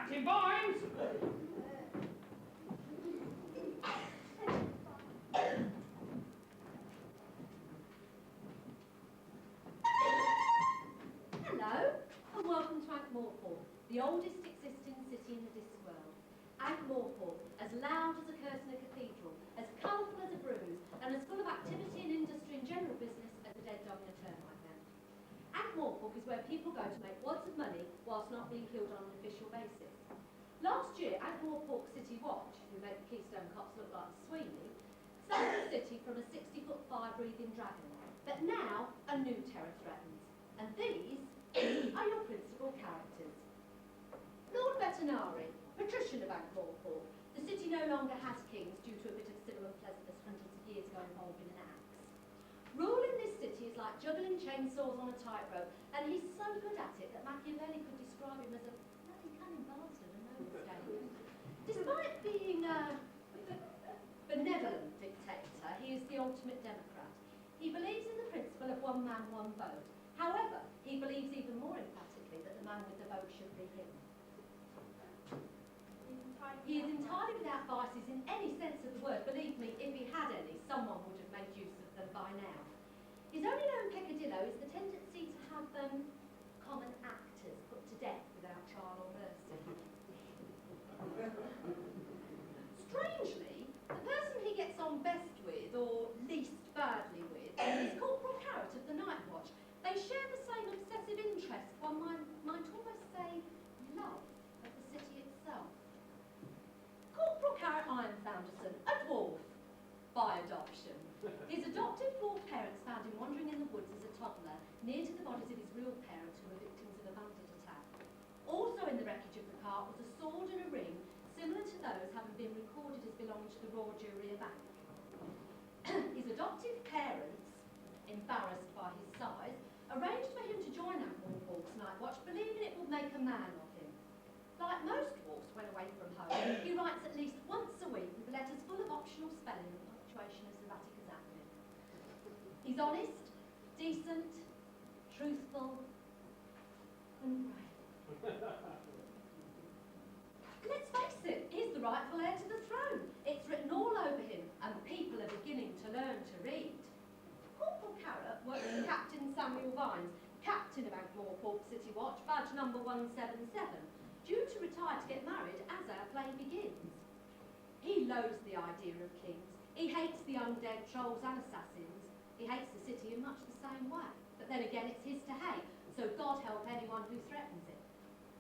Captain Vimes! Hello, and welcome to Ankh-Morpork, the oldest existing city in the Discworld. Ankh-Morpork, as loud as a curse in a cathedral, as colourful as a bruise, and as full of activity and industry and general business as a dead dog in a termite den. Ankh-Morpork is where people go to make wads of money whilst not being killed on an official basis. Last year, Ankh-Morpork City Watch, who made the Keystone Cops look like Sweeney, saved the city from a 60-foot fire-breathing dragon. But now, a new terror threatens. And these are your principal characters. Lord Vetinari, patrician of Ankh-Morpork. The city no longer has kings due to a bit of civil unpleasantness hundreds of years ago involving an axe. Ruling this city is like juggling chainsaws on a tightrope, and he's so good at it that Machiavelli could describe him as a bloody cunning bastard and no mistake. Despite being a benevolent dictator, he is the ultimate democrat. He believes in the principle of one man, one vote. However, he believes even more emphatically that the man with the vote should be him. He is entirely without vices in any sense of the word. Believe me, if he had any, someone would have made use of them by now. His only known peccadillo is the tendency to have common actors put to death without trial or mercy. Strangely, the person he gets on best with, or least badly with, is Corporal Carrot of the Night Watch. They share the same obsessive interest, one might almost say love, of the city itself. Corporal Carrot Ironfounderson, a dwarf, by adoption. His adopted foreparents found him wandering in the woods as a toddler, near to the bodies of his real parents who were victims of a bandit attack. Also in the wreckage of the cart was a sword and a ring, similar to those having been recorded as belonging to the Royal Jury of Bank. His adoptive parents, embarrassed by his size, arranged for him to join Ankh-Morpork's Night Watch, believing it would make a man of him. Like most dwarfs when away from home, he writes at least once a week with letters full of optional spelling and punctuation as erratic as acne. He's honest, decent, truthful, and brave. Let's face it, he's the rightful heir to the throne. It's written all over him, and people are beginning to learn to read. Corporal Carrot works for Captain Samuel Vimes, captain of Ankh-Morpork City Watch, badge number 177, due to retire to get married as our play begins. He loathes the idea of kings. He hates the undead, trolls and assassins. He hates the city in much the same way. But then again, it's his to hate, so God help anyone who threatens it.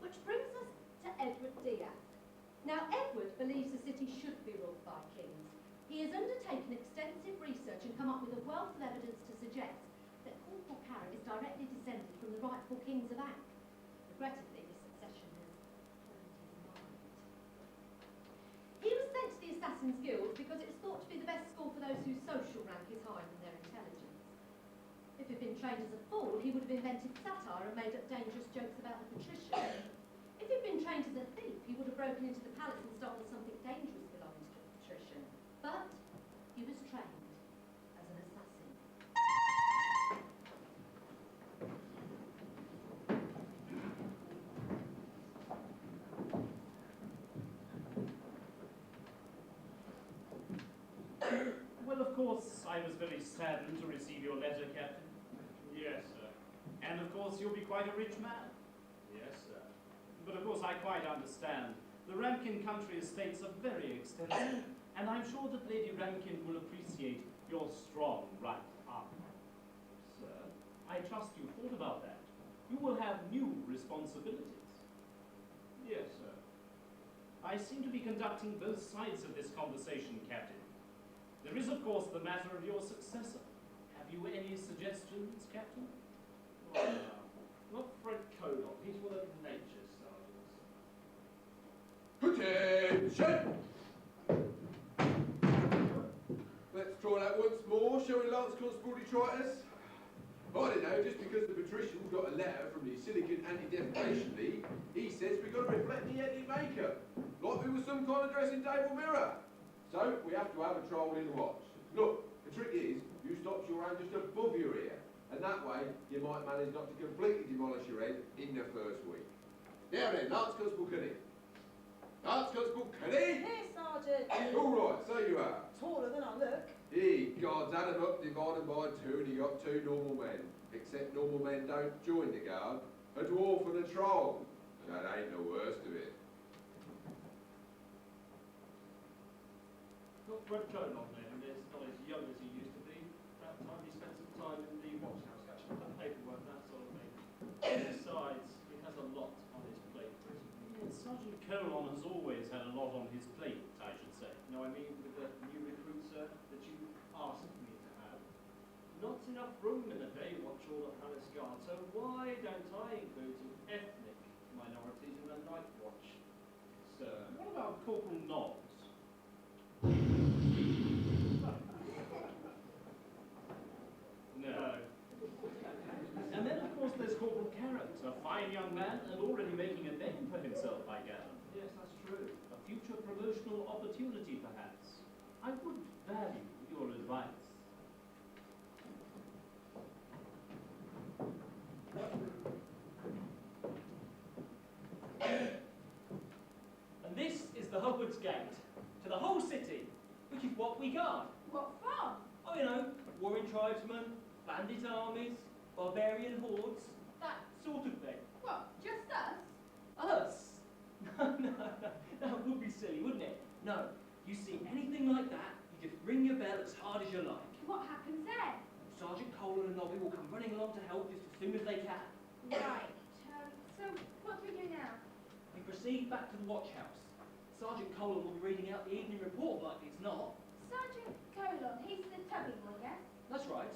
Which brings us to Edward Diaz. Now, Edward believes the city should be ruled by kings. He has undertaken extensive research and come up with a wealth of evidence to suggest that Corporal Carrot is directly descended from the rightful kings of Ankh. Regrettably, this succession has turned his mind. He was sent to the Assassin's Guild because it was thought to be the best school for those whose social rank is higher than their intelligence. If he'd been trained as a fool, he would have invented satire and made up dangerous jokes about the patrician. If he'd been trained as a thief, he would have broken into the palace and stolen something dangerous belonging to a patrician. But he was trained as an assassin. Well, of course, I was very saddened to receive your letter, Captain. Yes, sir. And of course, you'll be quite a rich man. Yes, sir. But of course, I quite understand. The Ramkin country estates are very extensive, and I'm sure that Lady Ramkin will appreciate your strong right arm. Sir, I trust you thought about that. You will have new responsibilities. Yes, sir. I seem to be conducting both sides of this conversation, Captain. There is, of course, the matter of your successor. Have you any suggestions, Captain? Not Fred Havelock. He's one of nature's sergeants. Attention! Let's try that once more, shall we, Lance Constable Detritus? I don't know, just because the patrician's got a letter from the Silicon Anti-Defamation League, he says we've got to reflect the edit maker, like we were some kind of dressing table mirror. So we have to have a trial in the watch. Look, the trick is, you stop your hand just above your ear, and that way you might manage not to completely demolish your head in the first week. Now then, Lance Constable Cuddy, Lance Constable Cuddy? Here, Sergeant. All right, so you are. Taller than I look. He God's had 'em up, divided by two, and he got two normal men. Except normal men don't join the guard. A dwarf and a troll. And that ain't the worst of it. Got Fred Colon on there, and he's not as young as he used to be. About time he spent some time in the watch house, catching up on paperwork, that sort of thing. Besides, he has a lot on his plate. Yes, Sergeant Colon has always had a lot on his plate, I should say. No, I mean with the new recruit, sir, that you asked me to have. Not enough room in the day watch all at Palace Guard, so why don't I include some ethnic minorities in the night watch, sir? What about Corporal Nobs? No. And then, of course, there's Corporal Carrot, a fine young man and already making a name for himself, I gather. Yes, that's true. A future promotional opportunity, perhaps. I would value your advice. And this is the Hogwarts Gate, to the whole city, which is what we guard. What from? Oh, you know, warring tribesmen, bandit armies, barbarian hordes, that sort of thing. What, just us? Us? No, that would be silly, wouldn't it? No, you see anything like that, you just ring your bell as hard as you like. What happens then? Sergeant Colin and Nobby will come running along to help just as soon as they can. Right. So what do we do now? We proceed back to the watch house. Sergeant Colin will be reading out the evening report like it's not. Sergeant Colon, he's the tubby boy, yes? That's right.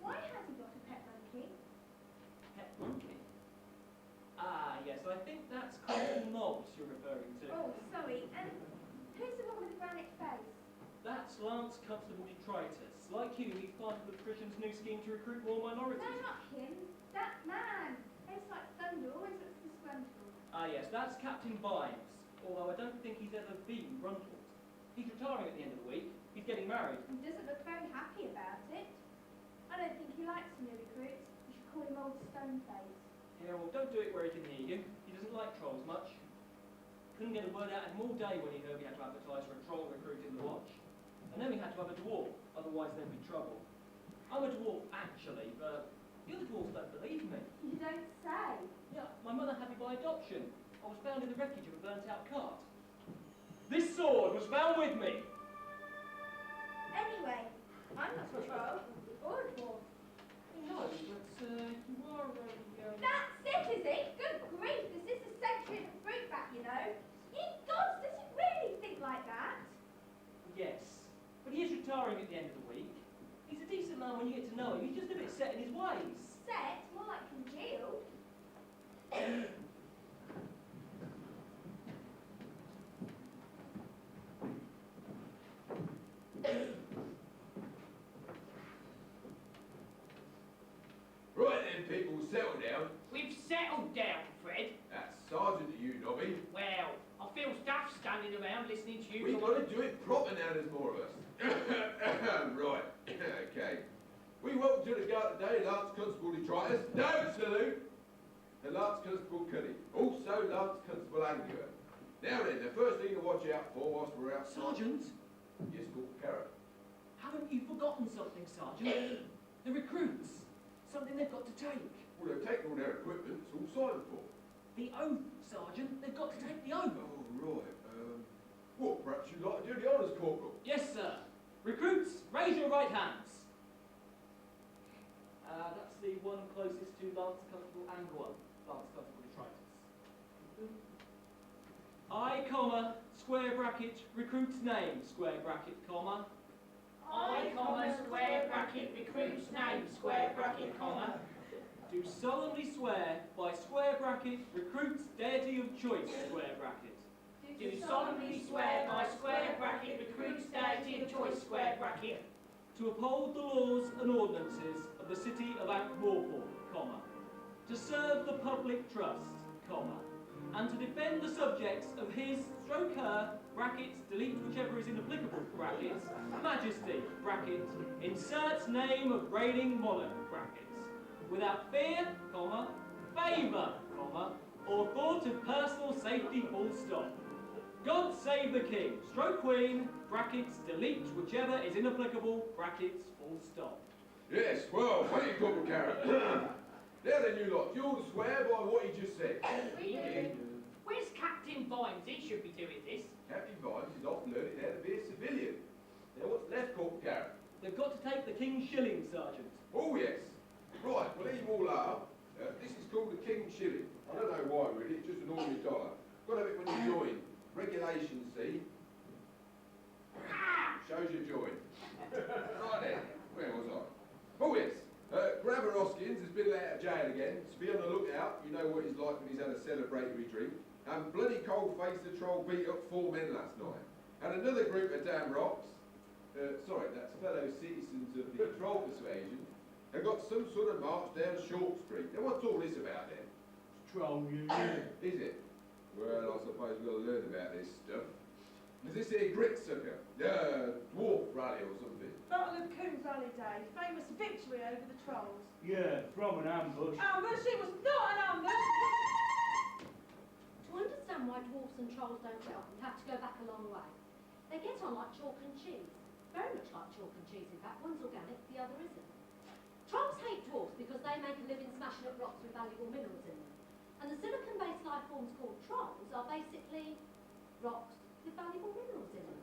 Why has he got a pet monkey? Pet monkey. Ah, yes, I think that's Corporal Nobs you're referring to. Oh, sorry. And who's the one with the granite face? That's Lance Constable Detritus. Like you, he's part of the patrician's new scheme to recruit more minorities. No, not him. That man. It's like thunder, always looks disgruntled. Ah, yes, that's Captain Vimes. Although I don't think he's ever been gruntled. He's retiring at the end of the week. He's getting married. He doesn't look very happy about it. I don't think he likes new recruits. You should call him Old Stoneface. Yeah, well, don't do it where he can hear you. He doesn't like trolls much. Couldn't get a word out of him all day when he heard we had to advertise for a troll recruit in the watch. And then we had to have a dwarf, otherwise there'd be trouble. I'm a dwarf, actually, but the other dwarves don't believe me. You don't say. Yeah, my mother had me by adoption. I was found in the wreckage of a burnt-out cart. This sword was found with me. Anyway, I'm not a troll or a dwarf. No, but you are a... That's it, is it? Good grief, this is the century of the fruit bat, you know. Ye gods, does he really think like that? Yes, but he is retiring at the end of the week. He's a decent man when you get to know him. He's just a bit set in his ways. Set? More like congealed. Right then, people, settle down. We've settled down, Fred. That's Sergeant to you, Nobby. Well, I feel stuff standing around listening to you. We've got to do it proper now, there's more of us. Right, okay. We welcome to the guard today Lance Constable Detritus, no salute, and Lance Constable Cuddy, also Lance Constable Angua. Now then, the first thing to watch out for whilst we're out. Sergeant, Yes, Corporal Carrot. haven't you forgotten something, Sergeant? The recruits. Something they've got to take. Well, they've taken all their equipment, it's all signed for. The oath, Sergeant. They've got to take the oath. Oh, right. Well, perhaps you'd like to do the honours, Corporal. Yes, sir. Recruits, raise your right hands. That's the one closest to Lance Constable Angua, Lance Constable Detritus. I, comma, square bracket, recruit's name, square bracket, comma. I, comma, square bracket, recruit's name, square bracket, comma. Do solemnly swear by square bracket, recruit's deity of choice, square bracket. Do solemnly swear by square bracket, recruit's deity of choice, square bracket. To uphold the laws and ordinances of the city of Morecombe, comma. To serve the public trust, comma. And to defend the subjects of his, stroke her, brackets, delete whichever is inapplicable, brackets, majesty, bracket, insert name of reigning monarch, brackets, without fear, comma, favour, comma, or thought of personal safety, full stop. God save the king, stroke queen, brackets, delete whichever is inapplicable, brackets, full stop. Yes, well, thank you, Corporal Carrot. Now then, you lot, you'll swear by what he just said. We do. Where's Captain Vimes? He should be doing this. Captain Vimes is off learning how to be a civilian. Now, what's left, Corporal Carrot? They've got to take the king's shilling, Sergeant. Oh, yes. Right, well, here you all are. This is called the King's Shilling. I don't know why, really, it's just an ordinary dollar. Got to have it when you join. Regulations, see? Shows you join. Right then, where was I? Oh, yes. Gravett Hoskins has been let out of jail again, so be on the lookout. You know what he's like when he's had a celebratory drink. And bloody Cold-Face the Troll beat up 4 men last night. And another group of damn rocks, sorry, that's fellow citizens of the Troll Persuasion, have got some sort of march down Short Street. Now, what's all this about then? Troll Union. Is it? Well, I suppose we'll learn about this stuff. Is this here grit sucker? Dwarf rally or something? Battle of Coombe Valley Day, famous victory over the Trolls. Yeah, from an ambush. Ambush? It was not an ambush! To understand why dwarfs and trolls don't get on, you have to go back a long way. They get on like chalk and cheese. Very much like chalk and cheese, in fact. One's organic, the other isn't. Trolls hate dwarfs because they make a living smashing up rocks with valuable minerals in them. And the silicon-based life forms called trolls are basically rocks with valuable minerals in them.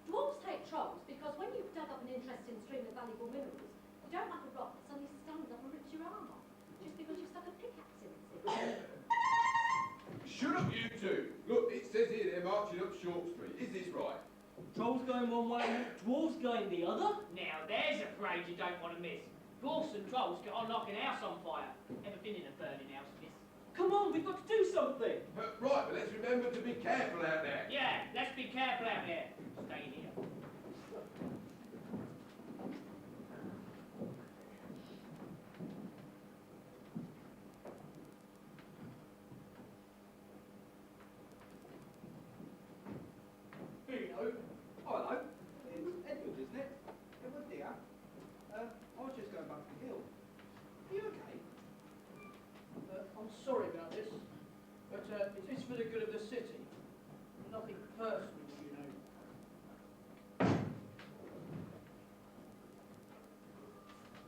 Dwarfs hate trolls because when you've dug up an interesting stream of valuable minerals, you don't like a rock that suddenly stands up and rips your arm off, just because you stuck a pickaxe in it. Shut up, you two! Look, it says here they're marching up Short Street. Is this right? Trolls going one way, dwarves going the other? Now there's a parade you don't want to miss. Dwarfs and trolls get on like an house on fire. Ever been in a burning house, miss? Come on, we've got to do something. Right, but let's remember to be careful out there. Yeah, let's be careful out there. Stay here. Beano. Hello. It's Edward, isn't it? Edward, dear. I was just going back to the hill. Are you okay? I'm sorry about this, but it is for the good of the city. Nothing personal, you know.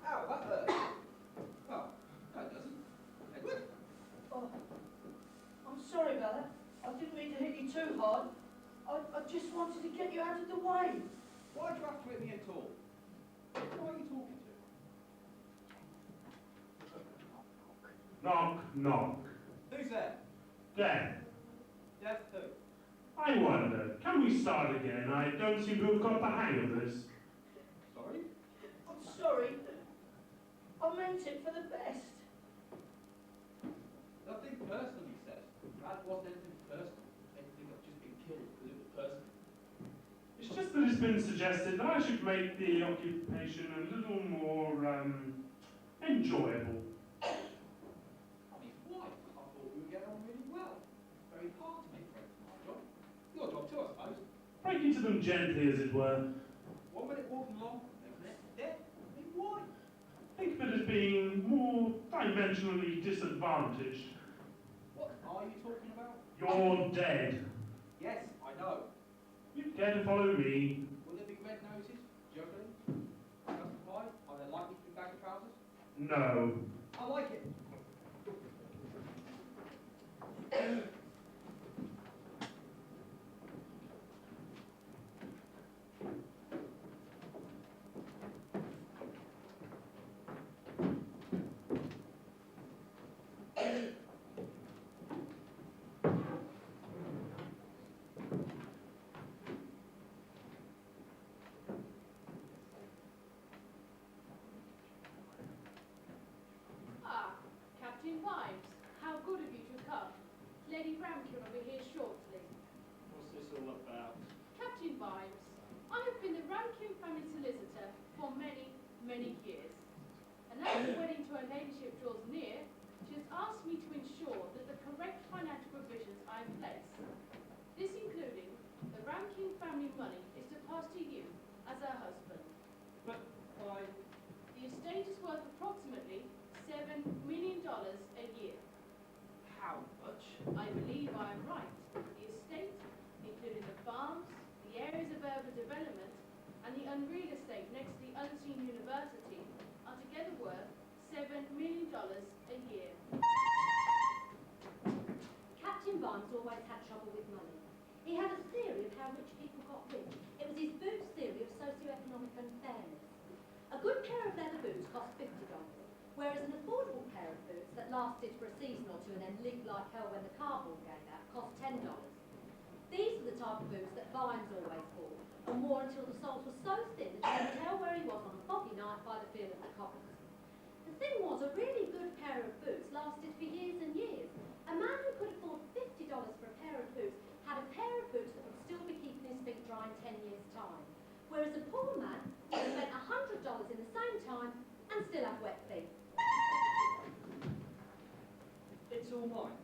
Ow, that hurt. Oh, no it doesn't. Edward? Oh, I'm sorry about that. I didn't mean to hit you too hard. I just wanted to get you out of the way. Why'd you have to hit me at all? Who are you talking to? Knock, knock. Who's there? Death. Death who? I wonder, can we start again? I don't seem to have got the hang of this. Sorry? I'm sorry. I meant it for the best. Nothing personal, he says. That wasn't anything personal. Anything I've just been killed because it was personal. It's just that it's been suggested that I should make the occupation a little more, enjoyable. I'm his wife. I thought we were getting on really well. Very hard to make friends with my job. Your job too, I suppose. Breaking to them gently, as it were. 1 minute walking along, next minute dead. I mean, why? Think of it as being more dimensionally disadvantaged. What are you talking about? You're dead. Yes, I know. You care to follow me? Will there be red noses, juggling, justified? Are there likely to be baggy trousers? No. I like it. Captain Vimes, how good of you to come. Lady Ramkin will be here shortly. What's this all about? Captain Vimes, I have been the Ramkin family solicitor for many, many years. And as the wedding to her ladyship draws near, she has asked me to ensure that the correct financial provisions are in place. This including the Ramkin family money is to pass to you as her husband. But why? The estate is worth approximately $7 million a year. How much? I believe I am right. The estate and real estate next to the unseen university are together worth $7 million a year. Captain Vimes always had trouble with money. He had a theory of how rich people got rich. It was his boots theory of socio-economic unfairness. A good pair of leather boots cost $50, whereas an affordable pair of boots that lasted for a season or two and then leaked like hell when the cardboard gave out cost $10. These were the type of boots that Vimes always wore, and wore until the soles were so thin that you could tell where he was on a foggy night by the feel of the cobbles. The thing was, a really good pair of boots lasted for years and years. A man who could afford $50 for a pair of boots had a pair of boots that would still be keeping his feet dry in 10 years' time, whereas a poor man would have spent $100 in the same time and still have wet feet. It's all mine.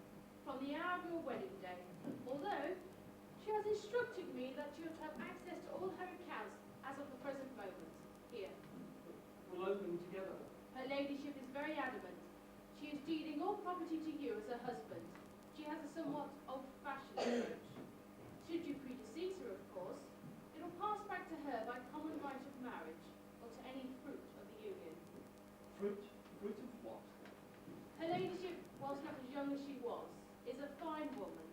From the hour of your wedding day, although she has instructed me that you are to have access to all her accounts as of the present moment. Here. We'll open them together. Her ladyship is very adamant. She is deeding all property to you as her husband. She has a somewhat old-fashioned approach. Should you predecease her, of course, it will pass back to her by common right of marriage, or to any fruit of the union. Fruit? Fruit of what? Her ladyship, whilst not as young as she was, is a fine woman,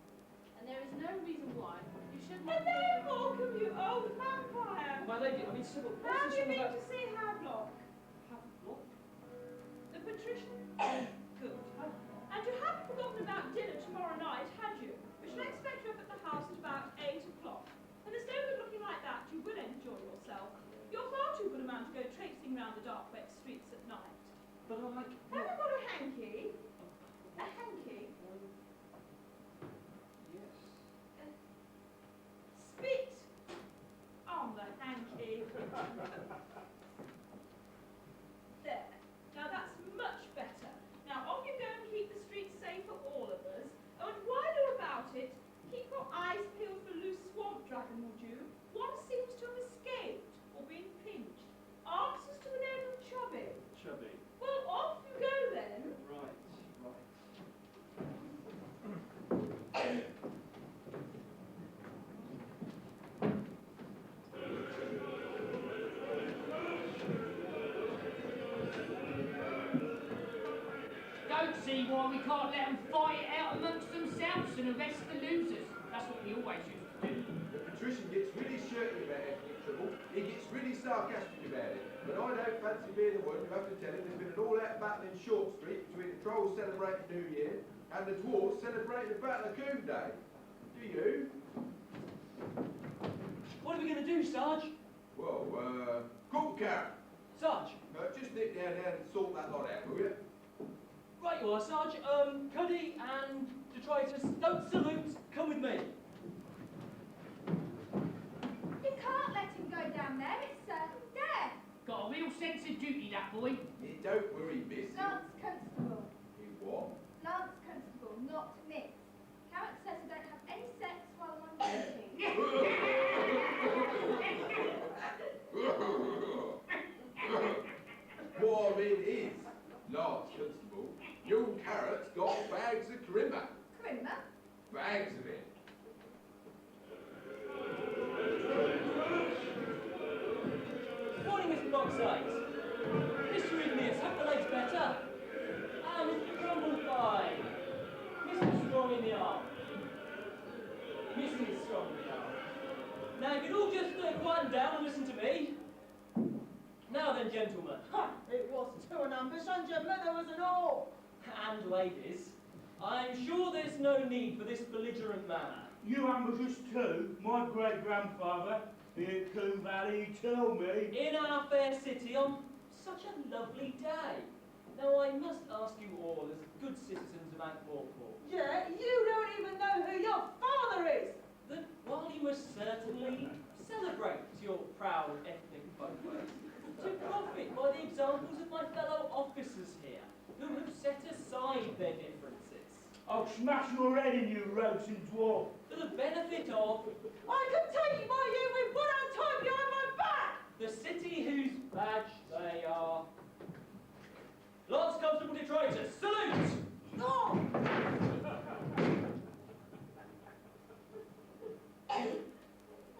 and there is no reason why you should not... Hello, Morecombe, you old vampire! My lady, I mean, Sybil, Have what's you this been all to about? see Havelock? Havelock? The patrician? Good. And you haven't forgotten about dinner tomorrow night, had you? We shall expect you up at the house at about 8 o'clock. And as though you're looking like that, you will enjoy yourself. You're far too good a man to go traipsing round the dark, wet streets at night. But I like... Have you got a hanky? A hanky? Yes. Spit on the hanky. There. Now that's much better. Now off you go and keep the streets safe for all of us. Oh, and while you're about it, keep your eyes peeled for loose swamp dragon, would you? One seems to have escaped or been pinched. Answers to the name of Chubby. Chubby. Well, off you go then. Right, right. Don't see why we can't let them fight it out amongst themselves and arrest the losers. That's what we always used to do. The patrician gets really shirty about ethnic trouble. He gets really sarcastic about it. But I don't fancy being the one who have to tell him there's been an all-out battle in Short Street between the trolls celebrating New Year and the dwarves celebrating the Battle of Coombe Day. Do you? What are we going to do, Sarge? Well, cook carrot. Sarge. Just nip down there and sort that lot out, will you? Right you are, Sarge. Cuddy and Detritus, don't salute. Come with me. You can't let him go down there, it's certain death. Got a real sense of duty, that boy. Don't worry, miss. Lance Constable. You what? Lance Constable, not miss. Carrot says I don't have any sex while I'm on duty. What I mean is, Lance Constable, young Carrot's got bags of crimmer. Crimmer? Bags of it. Morning, Mr. Boxsides. Mr. Igneous, hope the leg's better. Ah, Mr. Crumblefine. Mr. Strong in the arm. Mrs. Strong in the arm. Now, if you'd all just quieten down and listen to me. Now then, gentlemen. Ha! It was to an ambition, your mother was an all. And ladies, I'm sure there's no need for this belligerent manner. You ambushed too, my great-grandfather, in Coombe Valley, he told me. In our fair city on such a lovely day. Now I must ask you all, as good citizens of Morecombe, Yeah, you don't even know who your father is. that while you must certainly celebrate your proud ethnic folkways, to profit by the examples of my fellow officers here, who have set aside their differences, I'll smash your head in, you roasting dwarf. for the benefit of I could take my you with one hand tied behind my back. the city whose badge they are. Lance Constable Detritus, salute! No!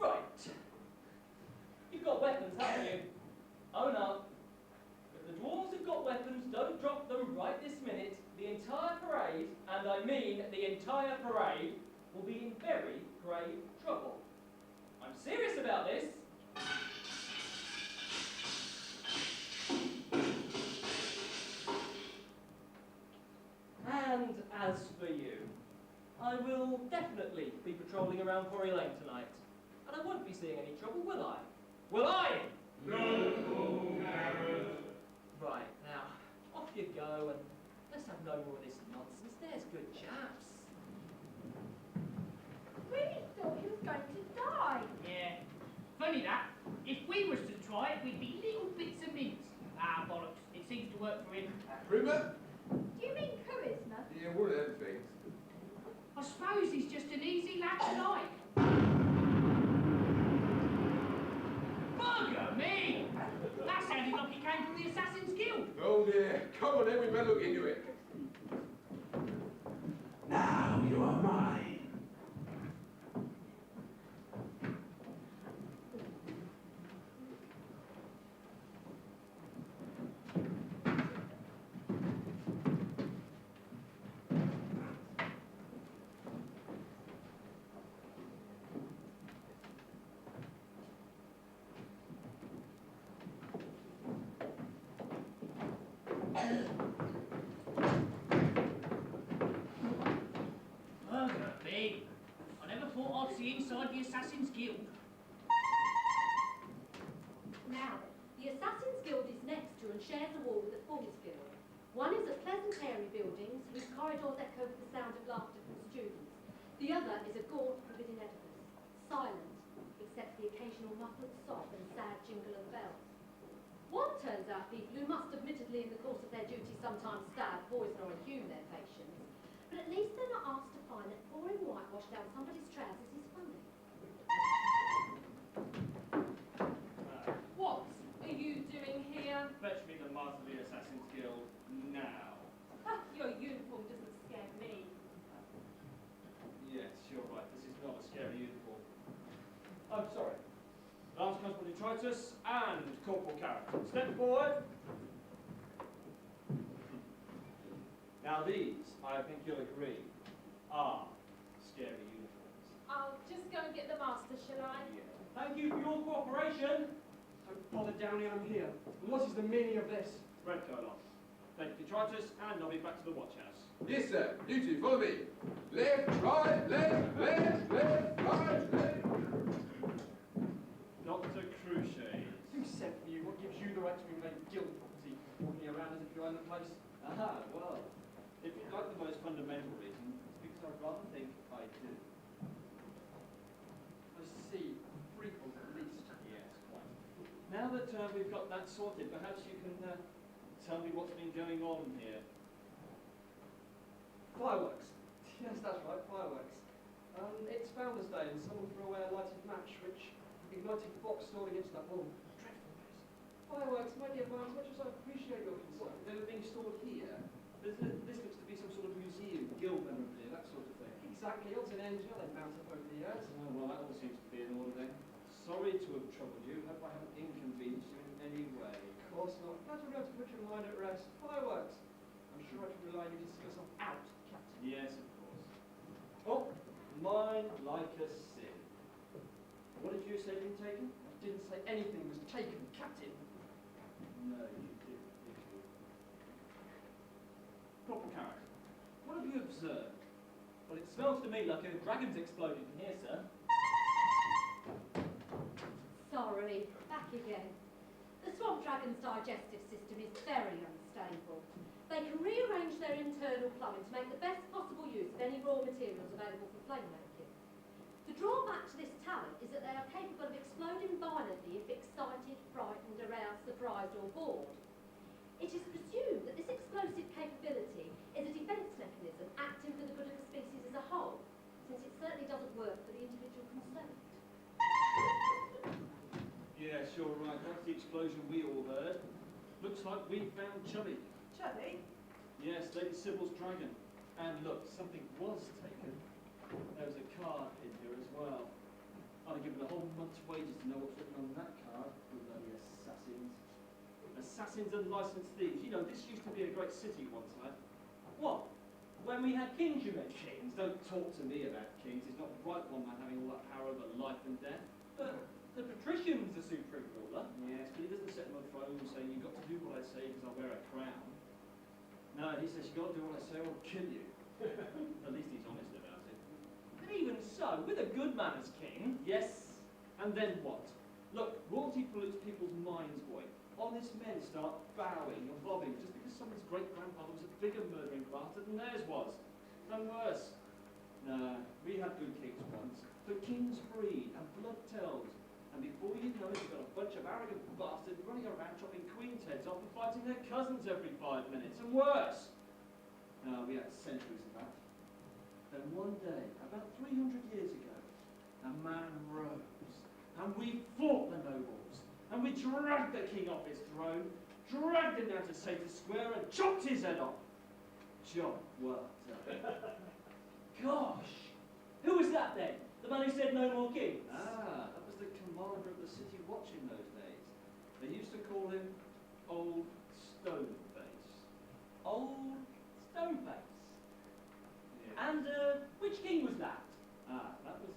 Right. You've got weapons, weapons, haven't you? Own up. If the dwarves have got weapons, don't drop them right this minute. The entire parade, and I mean the entire parade, will be in very grave trouble. I'm serious about this. And as for you, I will definitely be patrolling around Quarry Lane tonight. And I won't be seeing any trouble, will I? Will I? No, Gareth. Right, now, off you go and let's have no more of this nonsense. There's good chaps. Really thought he was going to die. Yeah. Funny that. If we was to try it, we'd be little bits of mince. Ah, bollocks. It seems to work for him. Freeman? Do you mean charisma? Yeah, one of them things. I suppose he's just an easy lad to like. Bugger me! That sounded like it came from the Assassin's Guild. Oh dear. Come on then, we better look into it. Now you are mine. Bugger me! I never thought I'd see inside the Assassin's Guild. Now, the Assassin's Guild is next to and shares a wall with the Fools Guild. One is a pleasant airy buildings whose corridors echo with the sound of laughter from students. The other is a gaunt, forbidding edifice, silent, except the occasional muffled sob and sad jingle of bells. One turns out people who must admittedly in the course of their duty sometimes stab, poison or inhume their patients, but at least they're not asked to find that pouring whitewash down somebody's trousers is funny. What are you doing here? Fetch me the Master of the Assassin's Guild now. Your uniform doesn't scare me. Yes, you're right. This is not a scary uniform. I'm sorry. Lance Constable Detritus and Corporal Carrot. Step forward. Now these, I think you'll agree, are scary uniforms. I'll just go and get the master, shall I? Yeah. Thank you for your cooperation. Don't bother, Downey, I'm here. And what is the meaning of this? Red coat off. Take Detritus and Nobby back to the watch house. Yes, sir. You two, follow me. Left, right, left, left, left, right, left. Dr. Cruciate. Who sent for you? What gives you the right to invade guild property? Walking around as if you own the place? Aha, well, if you'd like the most fundamental reason, it's because I'd rather think I do. I see. Frequent at least. Yes, quite. Now that we've got that sorted, perhaps you can tell me what's been going on here. Fireworks. Yes, that's right, fireworks. It's Founders Day and someone threw away a lighted match which ignited Fox stored against that wall. Dreadful mess. Fireworks, my dear Vimes, much as I appreciate your concern. They were being stored here. This looks to be some sort of museum, guild memorabilia, that sort of thing. Exactly, odds and ends, yeah, they've mounted up over the years. Oh, well, that all seems to be in order then. Sorry to have troubled you. Hope I haven't inconvenienced you in any way. Of course not. Glad to be able to put your mind at rest. Fireworks. I'm sure I can rely on you to see yourself out, Captain. Yes, of course. Oh, mine like a sin. What did you say had been taken? I didn't say anything was taken, Captain. No, you didn't, did you? Corporal Carrot, what have you observed? Well, it smells to me like a dragon's exploded in here, sir. Sorry, back again. The swamp dragon's digestive system is very unstable. They can rearrange their internal plumbing to make the best possible use of any raw materials available for flame making. The drawback to this talent is that they are capable of exploding violently if excited, frightened, aroused, surprised or bored. It is presumed that this explosive capability is a defence mechanism acting for the good of the species as a whole, since it certainly doesn't work for the individual concerned. Yes, you're right. That's the explosion we all heard. Looks like we found Chubby. Chubby? Yes, Lady Sybil's dragon. And look, something was taken. There was a card in here as well. I'd have given a whole month's wages to know what's written on that card. Bloody assassins and licensed thieves. You know, this used to be a great city one time. What? When we had kings, you meant? Kings? Don't talk to me about kings. He's not right, one man having all that power over life and death. But the patrician's the supreme ruler. Yes, but he doesn't sit on a throne saying, you've got to do what I say because I'll wear a crown. No, he says, you've got to do what I say or I'll kill you. At least he's honest about it. But even so, with a good man as king... Yes, and then what? Look, royalty pollutes people's minds, boy. Honest men start bowing and bobbing just because someone's great-grandfather was a bigger murdering bastard than theirs was. And worse. No, we had good kings once, but kings breed and blood tells. And before you know it, you've got a bunch of arrogant bastards running around chopping queens' heads off and fighting their cousins every 5 minutes, and worse. No, we had centuries of that. Then one day, about 300 years ago, a man rose, and we fought the nobles, and we dragged the king off his throne, dragged him down to Satan's Square, and chopped his head off. Job well done. Gosh! Who was that then? The man who said no more kings? Ah, that was the commander of the city watch in those days. They used to call him Old Stoneface. Old Stoneface? Yeah. And which king was that? Ah, that was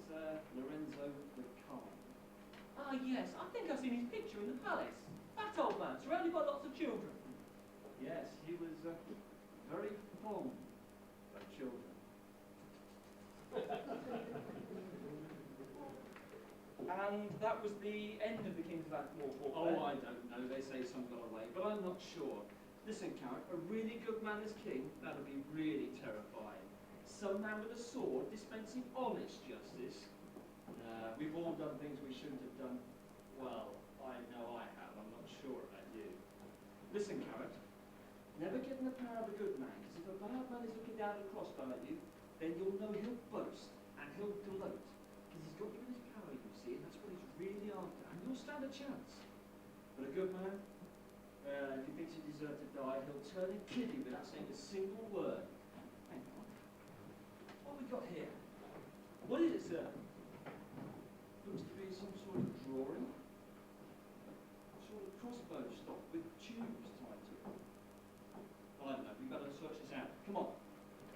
Lorenzo the Khan. Ah, yes, I think I've seen his picture in the palace. That old man, surrounded by lots of children. Yes, he was very fond of children. And that was the end of the King's Land Warfare. Oh, I don't know. They say some got away, but I'm not sure. Listen, Carrot, a really good man as king, that would be really terrifying. Some man with a sword dispensing honest justice. We've all done things we shouldn't have done. Well, I know I have. I'm not sure about you. Listen, Carrot, never get in the power of a good man, because if a bad man is looking down a crossbow at you, then you'll know he'll boast and he'll gloat. Because he's got you in his power, you see, and that's what he's really after. And you'll stand a chance. But a good man, if he thinks you deserve to die, he'll turn and kill you without saying a single word. Hang on. What have we got here? What is it, sir? Looks to be some sort of drawing. A sort of crossbow stock with tubes tied to it. Well, I don't know. We've got to search this out. Come on.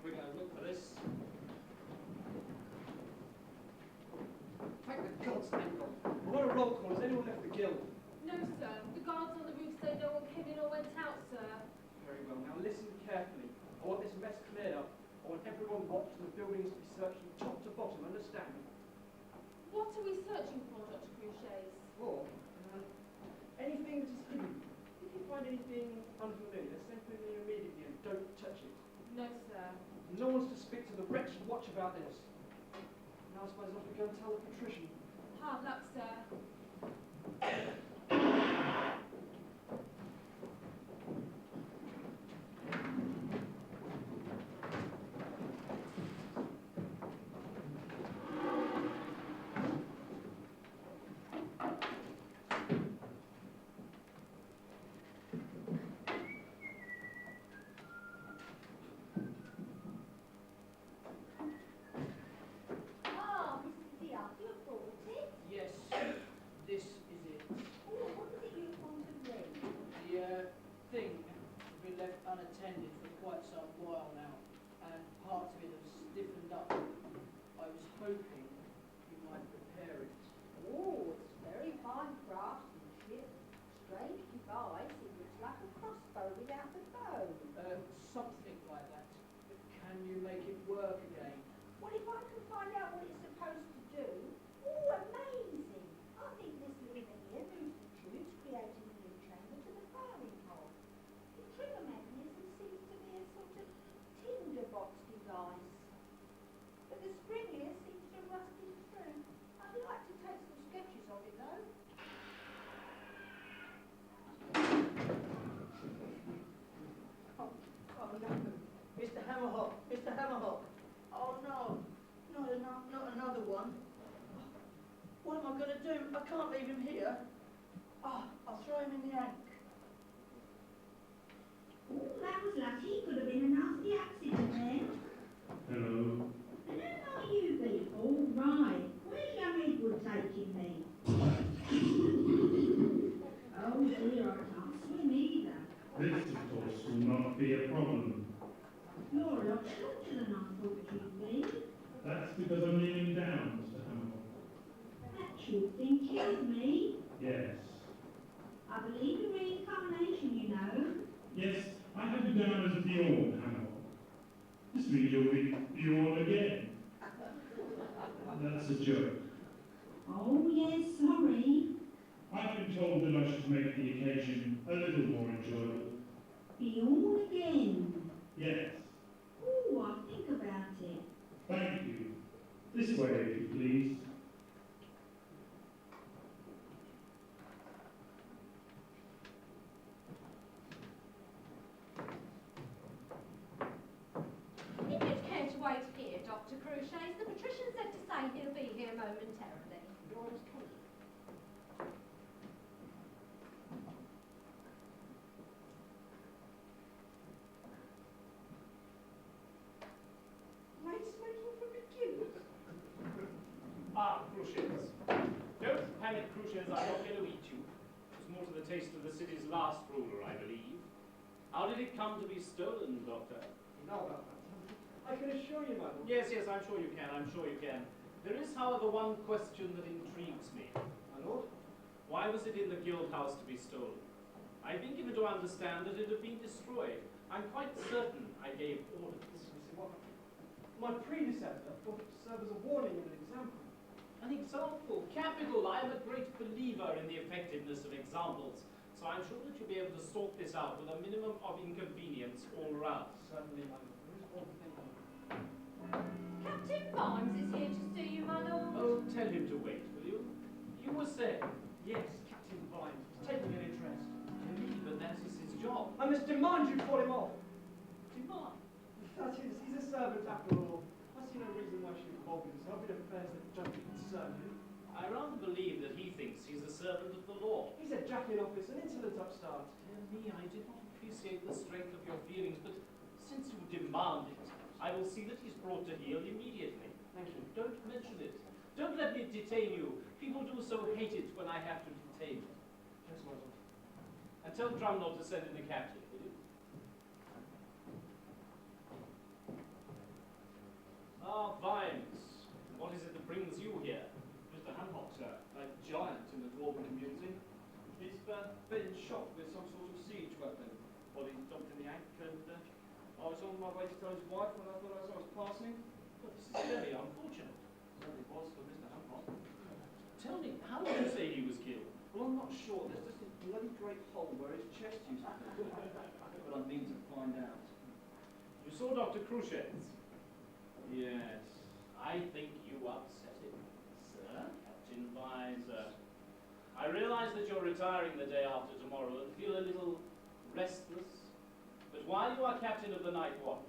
We're going to look for this. Thank the gods, thank God. We're on a roll call. Has anyone left the guild? No, sir. The guards on the roof say no one came in or went out, sir. Very well. Now listen carefully. I want this mess cleared up. I want everyone watched and the buildings to be searched from top to bottom. Understand? What are we searching for, Dr. Cruches? Or anything that is hidden. If you find anything unfamiliar, send it in immediately and don't touch it. No, sir. No one's to speak to the wretched watch about this. Now I suppose I have to go and tell the patrician. Hard luck, sir. Ah, Mr. Diaz, you brought it. Yes, this is it. That's because I'm kneeling down, Mr. Hammerhock. Actual thinking of me? Yes. I believe in reincarnation, you know. Yes, I have you down as Bjom Hammerhock. This means you'll be Bjorn again. That's a joke. Oh, yes, sorry. I've been told that I should make the occasion a little more enjoyable. Beyond again. Yes. Oh, I'll think about it. Thank you. This way, if you please. If you'd care to wait here, Dr. Cruces, the patrician said to say he'll be here momentarily. Yours, Kane. Lace making for beginners? Ah, Cruces. Don't panic, Cruces, I'm not going to eat you. It's more to the taste of the city's last ruler, I believe. How did it come to be stolen, Doctor? You know about that. I can assure you, my lord. Yes, I'm sure you can, I'm sure you can. There is, however, one question that intrigues me. My lord? Why was it in the guild house to be stolen? I've been given to understand that it had been destroyed. I'm quite certain I gave orders. My predecessor thought it would serve as a warning and an example. An example? Capital! I am a great believer in the effectiveness of examples, so I'm sure that you'll be able to sort this out with a minimum of inconvenience all round. Certainly, my lord. There is one thing, my lord. Captain Vimes is here to see you, my lord. Oh, tell him to wait, will you? You were saying? Yes, Captain Vimes. Taking an interest. Indeed, but that is his job. I must demand you call him off. Demand? That is, he's a servant after all. I see no reason why he should involve himself in affairs that don't concern him. I rather believe that he thinks he's a servant of the law. He's a jack in office, an insolent upstart. Dear me, I did not appreciate the strength of your feelings, but since you demand it, I will see that he's brought to heel immediately. Thank you. Don't mention it. Don't let me detain you. People do so hate it when I have to detain them. Yes, my lord. And tell Drumnod to send in the captain, will you? Ah, Vimes. What is it that brings you here? Mr. Hammerhock, sir. A giant in the dwarven community. He's been shot with some sort of siege weapon. Body dumped in the Ankh, and I was on my way to tell his wife when I thought as I was passing. But this is very unfortunate. Certainly was for Mr. Hammerhock. Tell me, how did you say he was killed? Well, I'm not sure. There's just this bloody great hole where his chest used to be. But I mean to find out. You saw Dr. Cruces? Yes. I think you upset him, sir. Captain Vimes, I realize that you're retiring the day after tomorrow and feel a little restless. But while you are captain of the night watch,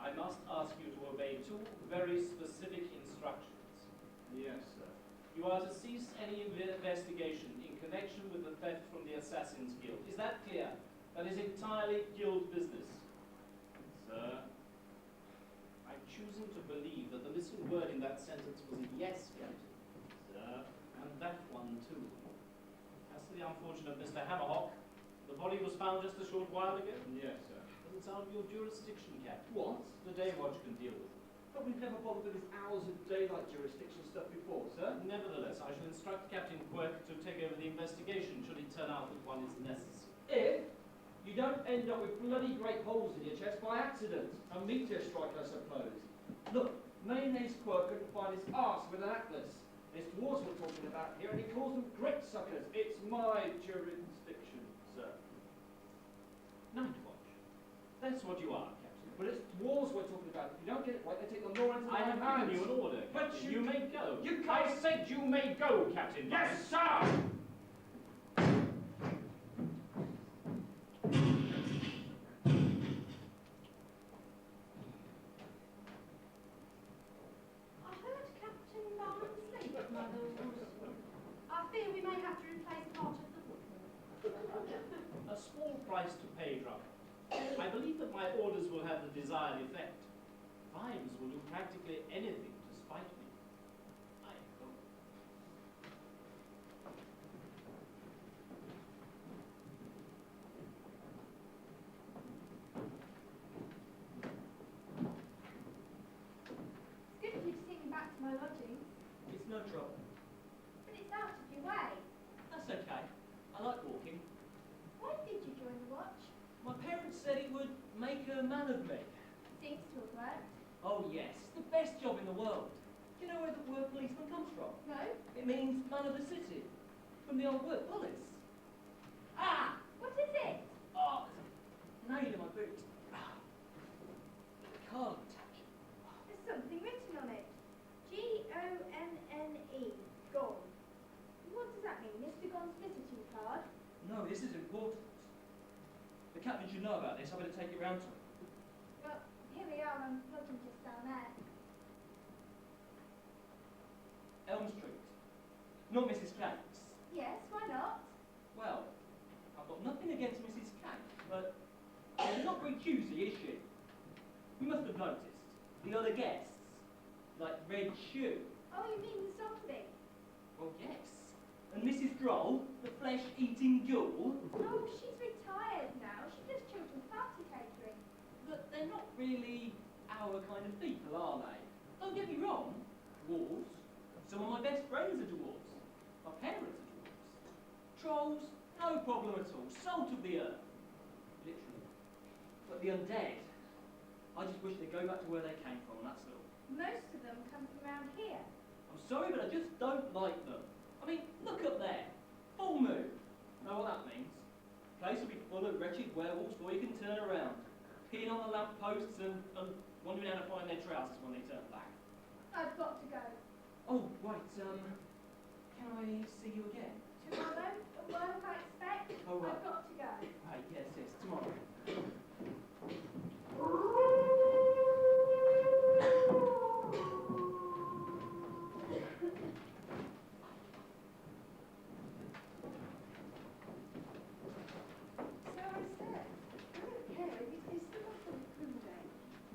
I must ask you to obey two very specific instructions. Yes, sir. You are to cease any investigation in connection with the theft from the Assassin's Guild. Is that clear? That is entirely guild business. Sir, I'm choosing to believe that the missing word in that sentence was yes, Captain. Sir, and that one too. As to the unfortunate Mr. Hammerhock, the body was found just a short while ago. Yes, sir. Doesn't sound your jurisdiction, Captain. What? The day watch can deal with it. But we've never bothered with his hours of daylight jurisdiction stuff before, sir. Nevertheless, I shall instruct Captain Quirk to take over the investigation should it turn out that one is necessary. If you don't end up with bloody great holes in your chest by accident. A meteor strike, I suppose. Look, mayonnaise Quirk couldn't find his arse with an atlas. It's dwarves we're talking about here, and he calls them grit suckers. It's my jurisdiction, sir. Night watch. That's what you are, Captain. But it's dwarves we're talking about. If you don't get it right, they take the law into I their have hands. given you an order. But Captain. you may go. You I can't. said you may go, Captain. Yes, Vimes. sir! I heard Captain Vimes sleep, my lord. I fear we may have to replace part of the woodwork. A small price to pay, Drum. I believe that my orders will have the desired effect. Vimes will do practically anything to spite me. I hope. It's good of you to think talking. Why did you join the watch? My parents said it would make a man of me. Seems to have worked. Oh yes, it's the best job in the world. Do you know where the word policeman comes from? No? It means man of the city. From the old word police. Ah! What is it? Oh, nail in my boot. Ah. Can't touch it. There's something written on it. G-O-N-N-E. Gone. What does that mean? Mr. Gone's visiting card? No, this is important. The captain should know about this. I better take it round to him. Well, here we are. I'm looking just down there. Elm Street. Not Mrs. Kate's. Yes, why not? Well, I've got nothing against Mrs. Kate, but she's not very choosy, is she? You must have noticed. The other guests, like Red Shoe. Oh, you mean the something? Well, yes. And Mrs. Droll, the flesh-eating ghoul. Oh, she's retired now. She does children's party catering. But they're not really our kind of people, are they? Don't get me wrong. Dwarves. Some of my best friends are dwarves. My parents are dwarves. Trolls, no problem at all. Salt of the earth. Literally. But the undead, I just wish they'd go back to where they came from, that's all. Most of them come from around here. I'm sorry, but I just don't like them. I mean, look up there. Full moon. Know what that means? Place will be full of wretched werewolves before you can turn around. Peeing on the lampposts and wondering how to find their trousers when they turn black. I've got to go. Oh, right, can I see you again? Tomorrow? At work, I expect? Oh, right. I've got to go. Right, yes, tomorrow. So I said, I don't care if you still up on the crew day.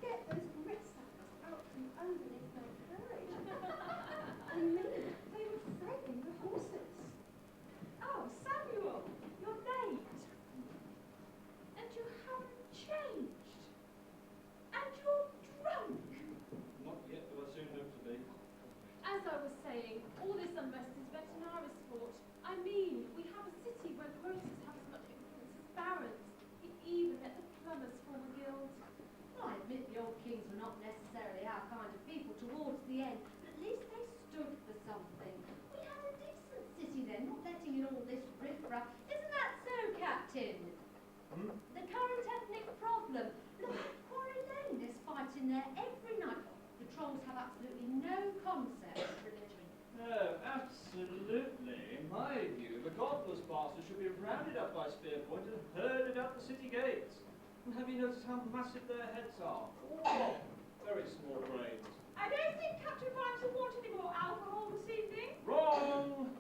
Get those grit suckers out from underneath my carriage. I mean, they were frightening the horses. Oh, Samuel, you're late. And you haven't changed. And you're drunk. Not yet, but I soon hope to be. As I was saying, all this unrest is Vetinari's fault. I mean, we have a city where grocers have as much influence as barons. We even let the plumbers form a guild. I admit the old kings were not necessarily our kind of people towards the end, but at least they stood for something. We had a decent city then, not letting in all this riff-raff. Isn't that so, Captain? The current ethnic problem. Look at Quarry Lane, there's fighting there every night. The trolls have absolutely no concept of religion. No, absolutely. In my view, the godless bastards should be rounded up by spear point and herded up the city gates. And have you noticed how massive their heads are? Oh, very small brains. I don't think Captain Vimes will want any more alcohol this evening. Wrong!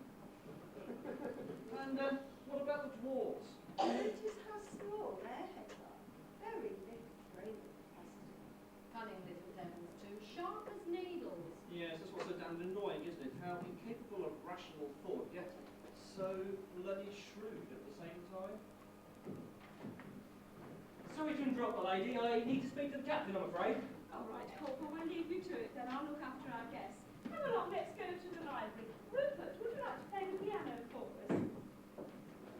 And what about the dwarves? Notice how small their heads are. Very little brain capacity. Cunning little devils too, sharp as needles. Yes, that's what's so damned annoying, isn't it? How incapable of rational thought, yet so bloody shrewd at the same time. Sorry to interrupt, my lady. I need to speak to the captain, I'm afraid. All right, Corporal, we'll leave you to it then. I'll look after our guests. Come along, let's go to the library. Rupert, would you like to play the piano for us?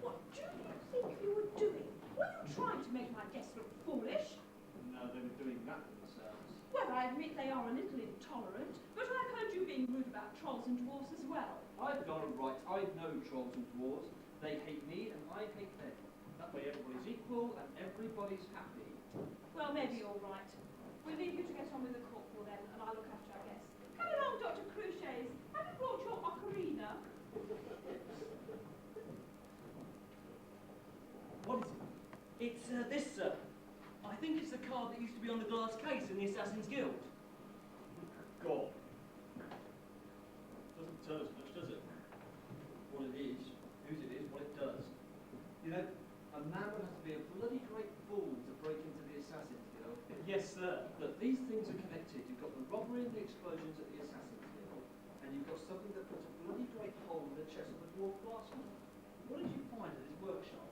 What do you think you were doing? Were you trying to make my guests look foolish? No, they were doing that themselves. Well, I admit they are a little intolerant, but I've heard you being rude about trolls and dwarfs as well. I've got a right. I know trolls and dwarves. They hate me and I hate them. That way everybody's equal and everybody's happy. Well, maybe you're right. We'll leave you to get on with the corporal then, and I'll look after our guests. Come along, Dr. Cruches. Have you brought your ocarina? What is it? It's this, sir. I think it's the card that used to be on the glass case in the Assassin's Guild. God. Doesn't tell us much, does it? What it is, whose it is, what it does. You know, a man would have to be a bloody great fool to break into the Assassin's Guild. Yes, sir. Look, these things are connected. You've got the robbery and the explosions at the Assassin's Guild, and you've got something that puts a bloody great hole in the chest of the dwarf craftsman. What did you find at his workshop?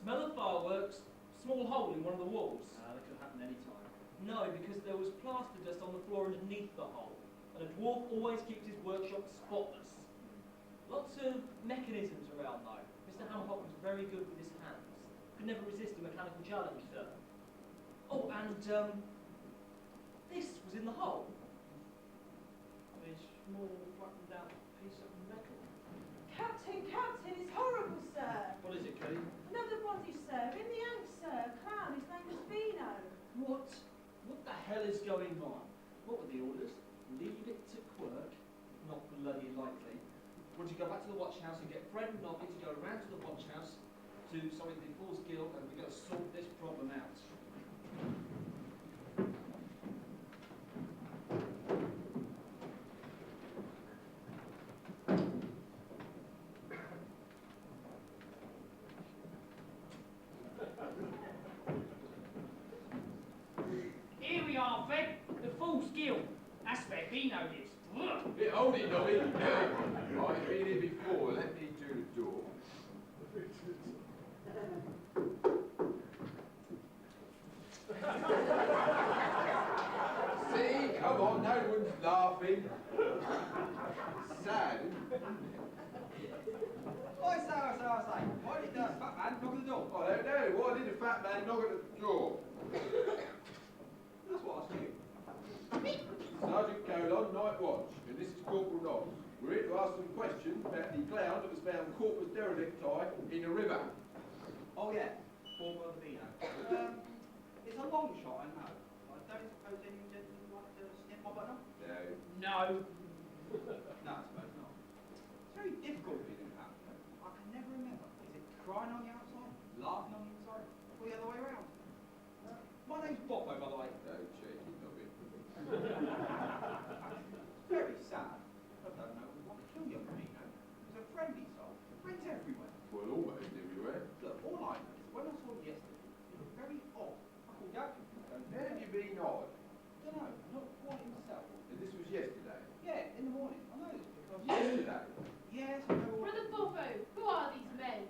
Smell of fireworks, small hole in one of the walls. That could happen any time. No, because there was plaster dust on the floor underneath the hole, and a dwarf always keeps his workshop spotless. Lots of mechanisms around though. Mr. Mr. Hammerhock was very good with his hands. Could never resist a mechanical challenge, sir. Oh, and, this was in the hole. A small, flattened out piece of metal. Captain, it's horrible, sir. What is it, Cuddy? Another body, sir. In the ant, sir. Clown, his name was Beano. What? What the hell is going on? What were the orders? Leave it to quirk? Not bloody likely. Would you go back to the watch house and get Fred and Nobby to go around to the watch house to, the Fool's Guild, and we're going to sort this problem out. Here we are, Fred. The Fool's Guild. That's where Beano lives. Yeah, hold it, Nobby. I've been here before. Let me do the door. See? Come on, no one's laughing. Sad. I say. Why did the fat man knock at the door? I don't know. Why did the fat man knock at the door? That's what I see. Sergeant Colon, night watch, and this is Corporal Nobs. We're here to ask some questions about the clown that was found corpus derelicti in the river. Oh yeah, poor brother Beano. It's a long shot, I know. I don't suppose any gentlemen would like to snip my button off? No. No, I suppose not. It's very difficult being in that. I can never remember. Is it crying on the outside, laughing on the inside, or the other way around? My name's Boffo, by the way. No, cheeky, Nobby. Very sad. I don't know what to kill young Beano. He's a friendly soul. Friends everywhere. Well, almost everywhere. Look, all I know is when I saw him yesterday, he looked very odd. I called out to him. How have you been odd? Don't know, not quite himself. And this was yesterday? Yeah, in the morning. I know this because Yesterday? Yes, I know. Brother Boffo, who are these men?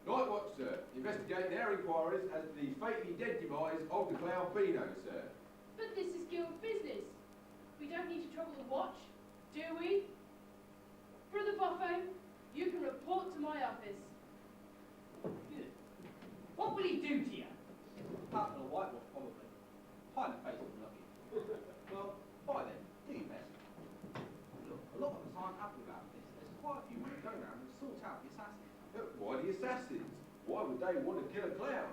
Night watch, sir. Investigating our inquiries as to the fatally dead demise of the clown Beano, sir. But this is guild business. We don't need to trouble the watch, do we? Brother Boffo, you can report to my office. Good. What will he do to you? Apart from the whitewash, probably. Pie in the face of lucky. Well, bye then. Do your best. Look, a lot of us aren't happy about this. There's quite a few who go around and sort out the assassins. Why the assassins? Why would they want to kill a clown?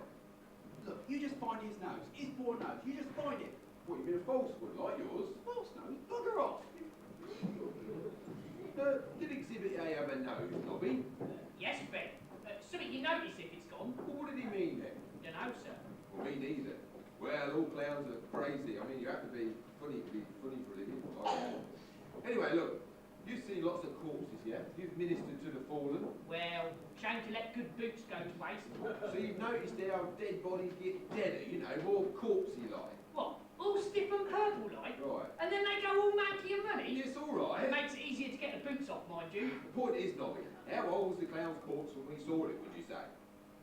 Look, you just find his nose. His poor nose. You just find it. What, you mean a false one like yours? False nose? Bugger off. Did Exhibit A have a nose, Nobby? Yes, Fred. Something you notice if it's gone. Well, what did he mean then? Dunno, sir. Well, me neither. Well, all clowns are crazy. I mean, you have to be funny for a living. Anyway, look, you've seen lots of corpses, yeah? You've ministered to the fallen. Well, shame to let good boots go to waste. So you've noticed how dead bodies get deader, you know, more corpsey-like. What? All stiff and purple like? Right. And then they go all manky and runny? It's all right. It makes it easier to get the boots off, mind you. The point is, Nobby, how old was the clown's corpse when we saw it, would you say?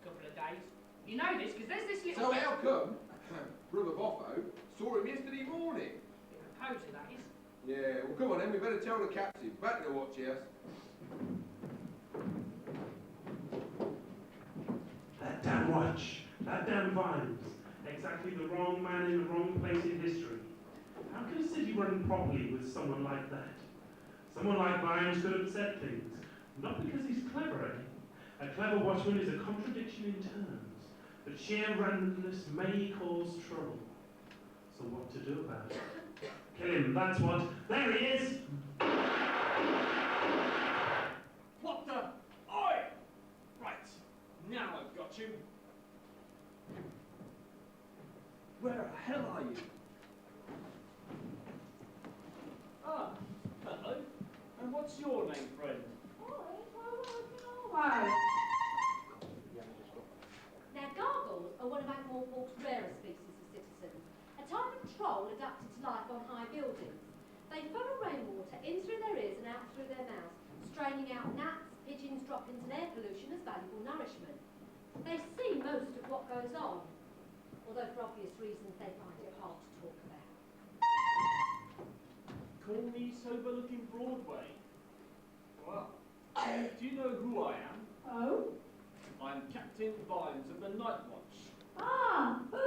Couple of days. You know this, because there's this So little... how come Brother Boffo saw him yesterday morning? The composer, that is. Yeah, well, come on then, we better tell the captain. Back to the watch house. That damn watch, that damn Vimes. Exactly the wrong man in the wrong place in history. How can a city run properly with someone like that? Someone like Vimes could upset things, not because he's clever, eh? A clever watchman is a contradiction in terms, but sheer randomness may cause trouble. So what to do about it? Kill him, that's what. There he is! What the? Oi! Right, now I've got you. Where the hell are you? Ah, hello. And what's your name, friend? Now, gargoyles are one of Angua-Walk's rarer species of citizens, a type of troll adapted to life on high buildings. They funnel rainwater in through their ears and out through their mouths, straining out gnats, pigeons, droppings and air pollution as valuable nourishment. They see most of what goes on, although for obvious reasons they find it hard to talk about. Cornice-overlooking Broadway. Well, do you know who I am? Oh? I'm Captain Vimes of the Night Watch. Oh, the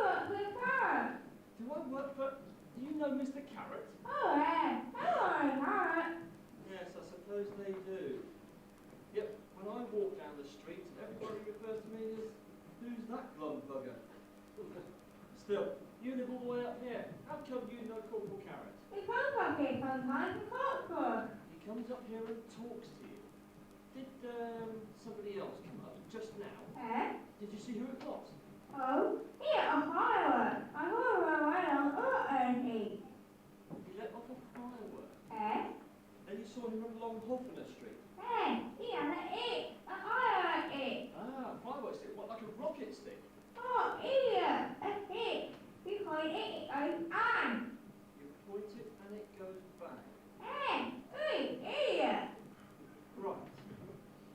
carrot. Do I work for... Do you know Mr. Carrot? Oh, yeah. Hello, carrot. Yes, I suppose they do. Yep, when I walk down the street, everybody refers to me as, who's that glum bugger? Still, you live all the way up here. How come you know Corporal Carrot? He comes up here sometimes to talk to us. He comes up here and talks to you. Did somebody else come up just now? Eh? Did you see who it was? Oh, he had a firework. I saw him right on he. He let off a firework. Eh? Then you saw him run along Holfiner Street. Eh? He had a firework it. Ah, firework stick. What, like a rocket stick? Oh, here, a hit. We point it goes on. You point it and it goes bang. Eh? Here. Right.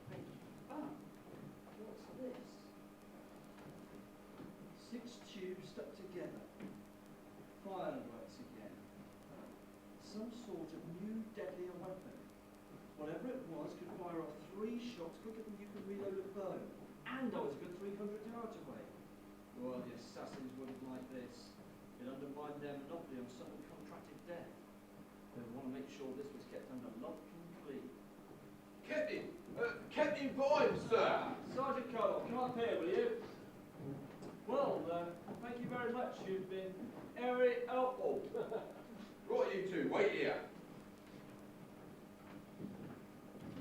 Thank you. Ah, what's this? 6 tubes stuck together. Fireworks again. Some sort of new deadlier weapon. Whatever it was could fire off 3 shots quicker than you could reload a bow. And I was a good 300 yards away. Well, the assassins wouldn't like this. It undermined their monopoly on sudden contracted death. They want to make sure this was kept under lock and key. Captain Vimes, sir. Sergeant Cuddy, come up here, will you? Well, thank you very much. You've been very helpful. Right, you two, wait here.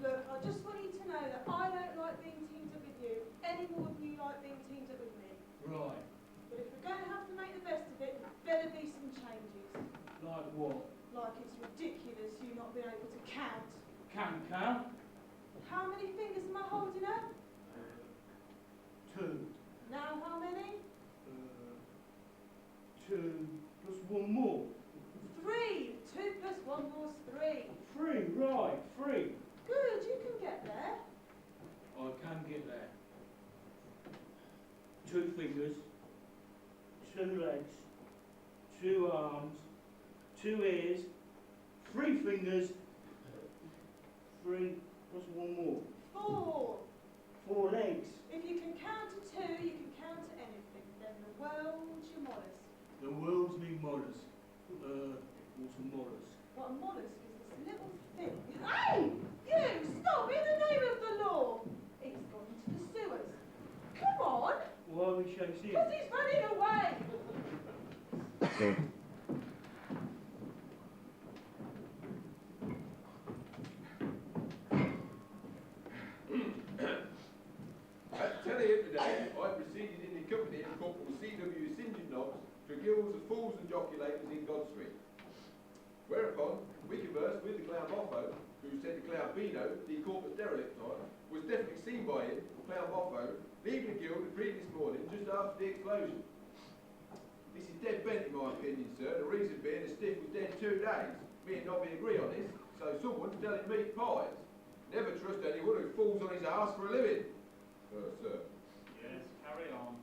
Look, I just want you to know that I don't like being teamed up with you any more than you like being teamed up with me. Right. But if we're going to have to make the best of it, there better be some changes. Like what? Like it's ridiculous you not being able to count. Can count? How many fingers am I holding up? 2. Now how many? 2 plus 1 more. 3. 2 plus 1 more is 3. 3, right, 3. Good, you can get there. I can get there. 2 fingers, 2 legs, 2 arms, 2 ears, 3 fingers, 3 plus 1 more. 4. 4 legs. If you can count to 2, you can count to anything. Then the world's your mollusk. The world's me mollusk. What's a mollusk? What a mollusk is this little thing. Hey! You! Stop! In the name of the law! It's gone into the sewers. Come on! Why are we chasing? Because he's running away! At 10 a.m. today, I proceeded in the company of Corporal C.W. St. Nobs to guilds of fools and joculators in God Street. Whereupon, we conversed with the clown Boffo, who said the clown Beano, the corpus derelict type, was definitely seen by him, clown Boffo, leaving the guild the previous morning just after the explosion. This is dead bent in my opinion, sir, the reason being the stiff was dead 2 days. Me and Nobby agree on this, so someone's telling meat pies. Never trust anyone who falls on his arse for a living. Sir. Yes, carry on.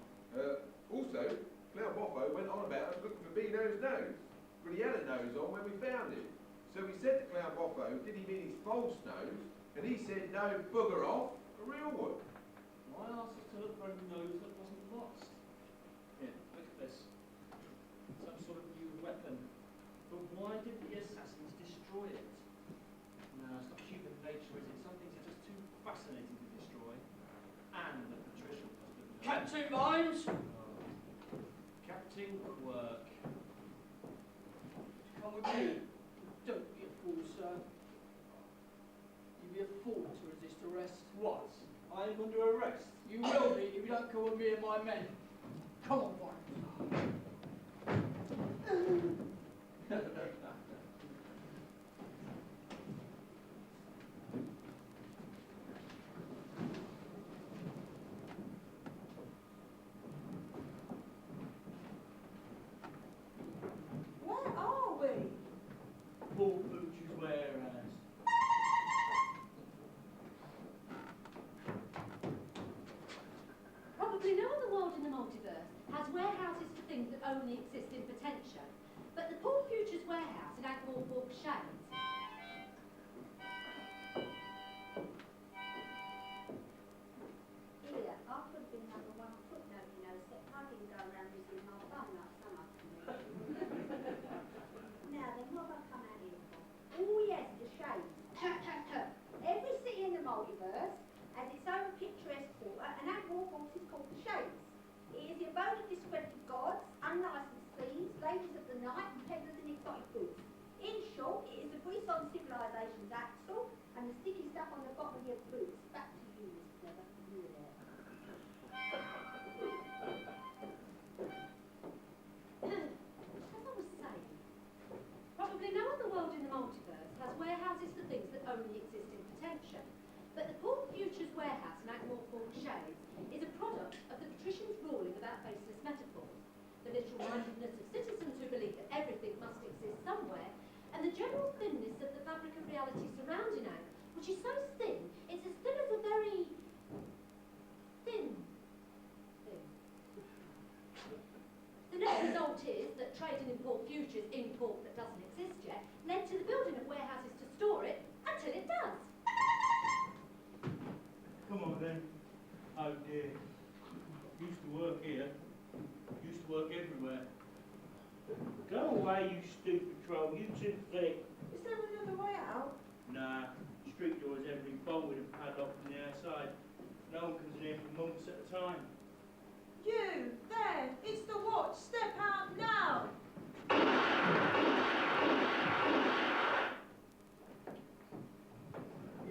Also, clown Boffo went on about us looking for Beano's nose, but he had a nose on when we found him. So we said to clown Boffo, did he mean his false nose? And he said, no, bugger off, a real one. Why ask us to look for a nose that wasn't lost? Here, look at this. Some sort of new weapon. But why did the assassins destroy it? No, it's not human nature, is it? Some things are just too fascinating to destroy. And the patrician must have known. Captain Vimes! Captain Quirk. Come with me. Don't be a fool, sir. You'd be a fool to resist arrest. What? I am under arrest. You will be if you don't come with me and my men. Come on, Vimes. Where are we? Paul Butcher's warehouse. Probably no other world in the multiverse has warehouses for things that only exist in potential, but the Paul Future's warehouse in Angua shades. Here are warehouse in Morecombe shades is a product of the patricians' ruling about baseless metaphors, the literal-mindedness of citizens who believe that everything must exist somewhere, and the general thinness of the fabric of reality surrounding Ang, which is so thin, it's as thin as a very thin thing. The net result is that trade and import futures in port that doesn't exist yet led to the building of warehouses to store it until it does. Come on then. Oh dear. Used to work here. Used to work everywhere. Go away, you stupid troll. You too thick. Is there another way out? Nah. Street doors every bolted and padlocked from the outside. No one comes in here for months at a time. You! There! It's the watch! Step out now!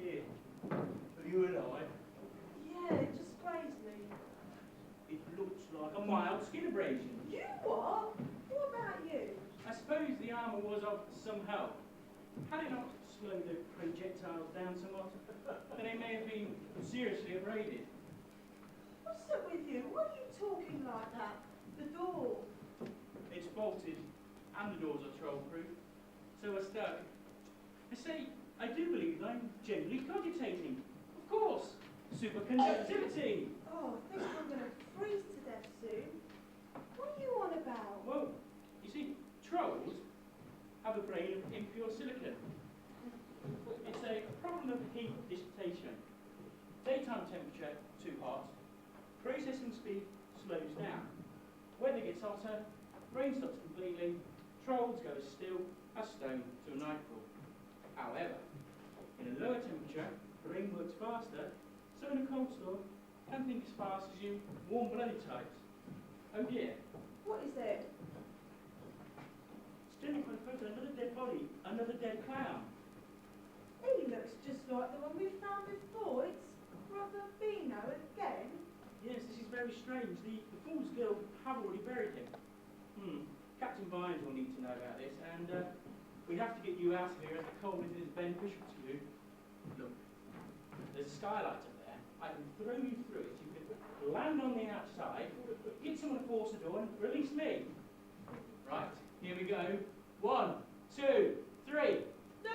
Here. For you and I. Yeah, it just grazed me. It looks like a mild skin abrasion. You what? What about you? I suppose the armour was of some help. Had it not slowed the projectiles down somewhat, then it may have been seriously abraded. What's up with you? Why are you talking like that? The door. It's bolted, and the doors are troll-proof, so are stuck. I say, I do believe I'm generally cogitating. Of course, superconductivity. Oh, I think I'm going to freeze to death soon. What are you on about? Well, you see, trolls have a brain of impure silicon. It's a problem of heat dissipation. Daytime temperature too hot, processing speed slows down. Weather gets hotter, brain stops completely, trolls go as still as stone till nightfall. However, in a lower temperature, brain works faster, so in a cold storm, can think as fast as you warm-blooded types. Oh dear. What is it? Standing in front of another dead body, another dead clown. He looks just like the one we found before. It's Brother Beano again. Yes, this is very strange. The Fool's Guild have already buried him. Captain Vimes will need to know about this, and we have to get you out of here as the cold is beneficial to you. Look, there's a skylight up there. I can throw you through it. You can land on the outside, get someone to force the door, and release me. Right, here we go. 1, 2, 3. No!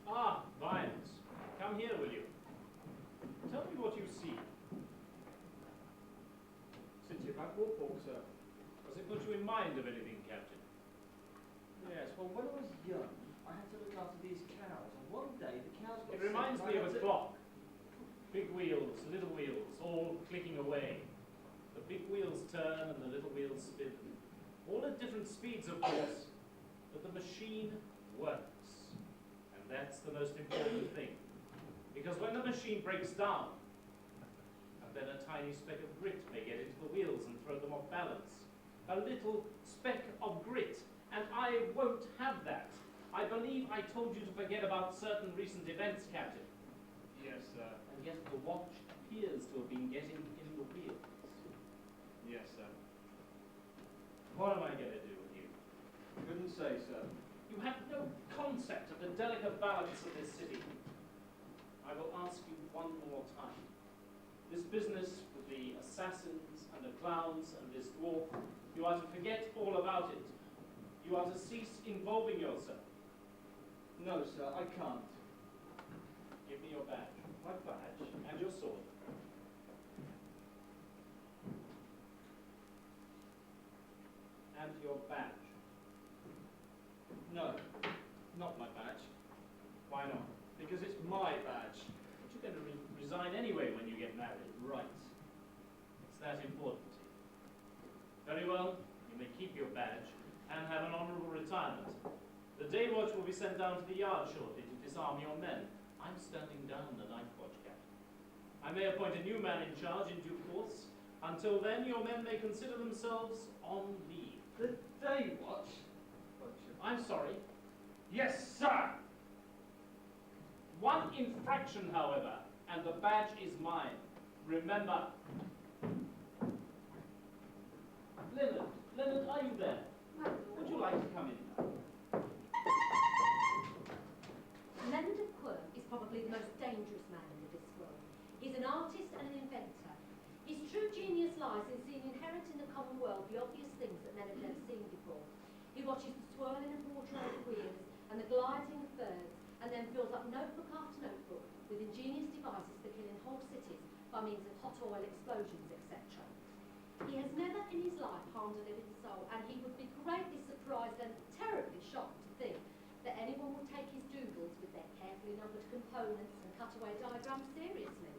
Ah, Vimes. Come here, will you? Tell me what you see. Since you're back Warfork, sir. Does it put you in mind of anything, Captain? Yes, well, when I was young, I had to look after these cows, and one day the cows got It reminds sick, me and I of a had to- clock. Big wheels, little wheels, all clicking away. The big wheels turn and the little wheels spin. All at different speeds, of course, but the machine works. And that's the most important thing. Because when the machine breaks down, and then a tiny speck of grit may get into the wheels and throw them off balance. A little speck of grit, and I won't have that. I believe I told you to forget about certain recent events, Captain. Yes, sir. And yet the watch appears to have been getting in the wheels. Yes, sir. What am I going to do with you? Couldn't say, sir. You have no concept of the delicate balance of this city. I will ask you one more time. This business with the assassins and the clowns and this dwarf, you are to forget all about it. You are to cease involving yourself. No, sir, I can't. Give me your badge. My badge? And your sword. And your badge. No, not my badge. Why not? Because it's my badge. But you're going to resign anyway when you get married. Right. It's that important to you. Very well, you may keep your badge and have an honourable retirement. The day watch will be sent down to the yard shortly to disarm your men. I'm standing down the night watch, Captain. I may appoint a new man in charge in due course. Until then, your men may consider themselves on leave. The day watch? I'm sorry. Yes, sir! One infraction, however, and the badge is mine. Remember. Leonard, are you there? Would you like to come in? Leonard of Quirk is probably the most dangerous man in the Discworld. He's an artist and an inventor. His true genius lies in seeing inherent in the common world the obvious things that men have never seen before. He watches the swirling of water-over wheels and the gliding of birds, and then fills up notebook after notebook with ingenious devices for killing whole cities by means of hot oil explosions, etc. He has never in his life harmed a living soul, and he would be greatly surprised and terribly shocked to think that anyone would take his doodles with their carefully numbered components and cutaway diagrams seriously.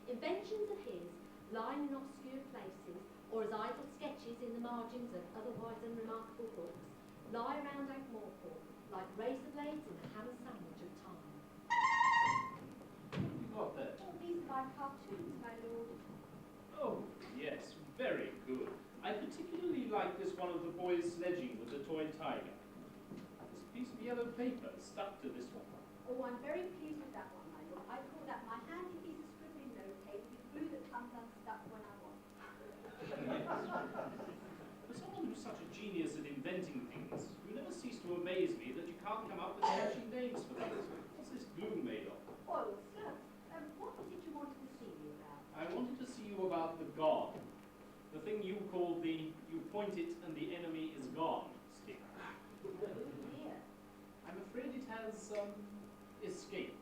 Inventions of his, lying in obscure places, or as idle sketches in the margins of otherwise unremarkable books, lie around Morecombe like razor blades in the ham sandwich of time. What have you got there? Oh, these are my cartoons, my lord. Oh, yes, very good. I particularly like this one of the boys sledging with the toy tiger. This piece of yellow paper stuck to this one. Oh, I'm very pleased with that one, my lord. I call that my handy piece of scribbling note paper with glue that comes unstuck when I want. For someone who's such a genius at inventing things, you never cease to amaze me that you can't come up with catchy names for things. What's this glue made of? Oh, sir, what was it you wanted to see me about? I wanted to see you about the god. The thing you called the "you point it and the enemy is gone" stick. Oh dear. I'm afraid it has, escaped.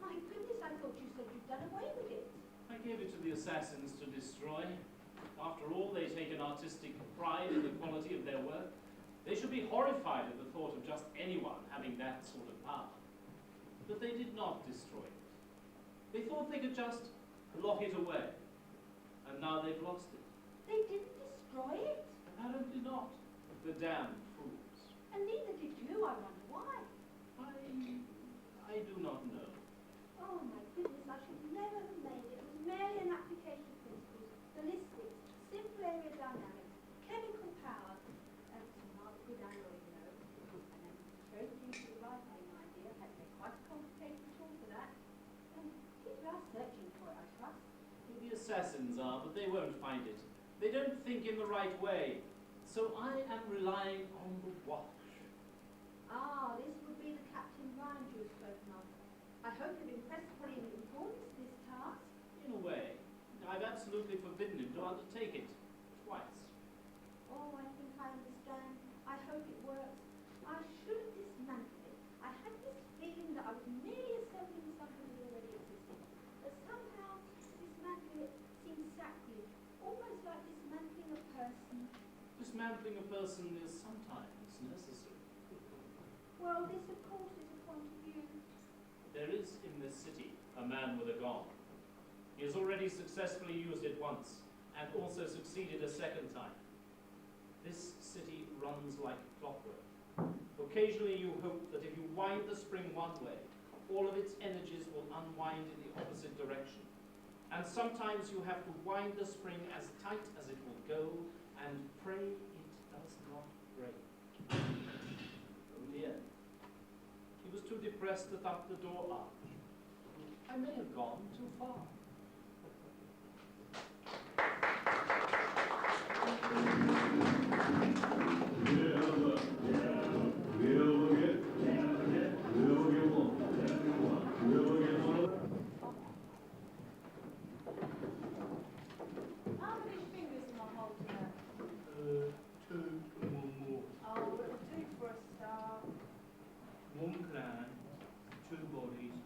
My goodness, I thought you said you'd done away with it. I gave it to the assassins to destroy. After all, they take an artistic pride in the quality of their work. They should be horrified at the thought of just anyone having that sort of power. But they did not destroy it. They thought they could just lock it away. And now they've lost it. They didn't destroy it? Apparently not. The damned fools. And neither did you, I wonder why. I do not know. Oh my goodness, I should never have made it. It was merely an application of principles, ballistics, simple area dynamics, chemical power, and some rather good alloy, you know. And then throw the things to the rifling idea, had to make quite a complicated tool for that. And people are searching for it, I trust. The assassins are, but they won't find it. They don't think in the right way. So I am relying on the watch. Ah, this would be the Captain Vimes you were spoken of. I hope you've impressed upon him in importance this task. In a way. I've absolutely forbidden him to undertake it. Twice. Oh, I think I understand. I hope it works. I shouldn't dismantle it. I had this feeling that I was merely assembling something that already existed. But somehow, dismantling it seems sacrilege. Almost like dismantling a person. Dismantling a person is sometimes necessary. Well, this, of course, is a point of view. There is in this city a man with a gun. He has already successfully used it once, and also succeeded a second time. This city runs like clockwork. Occasionally you hope that if you wind the spring one way, all of its energies will unwind in the opposite direction. And sometimes you have to wind the spring as tight as it will go, and pray it does not break. Oh dear. He was too depressed to thump the door up. I may have gone too far. How many fingers am I holding up? 2 and 1 more. Oh, it'll do for a start. 1 clan, 2 bodies.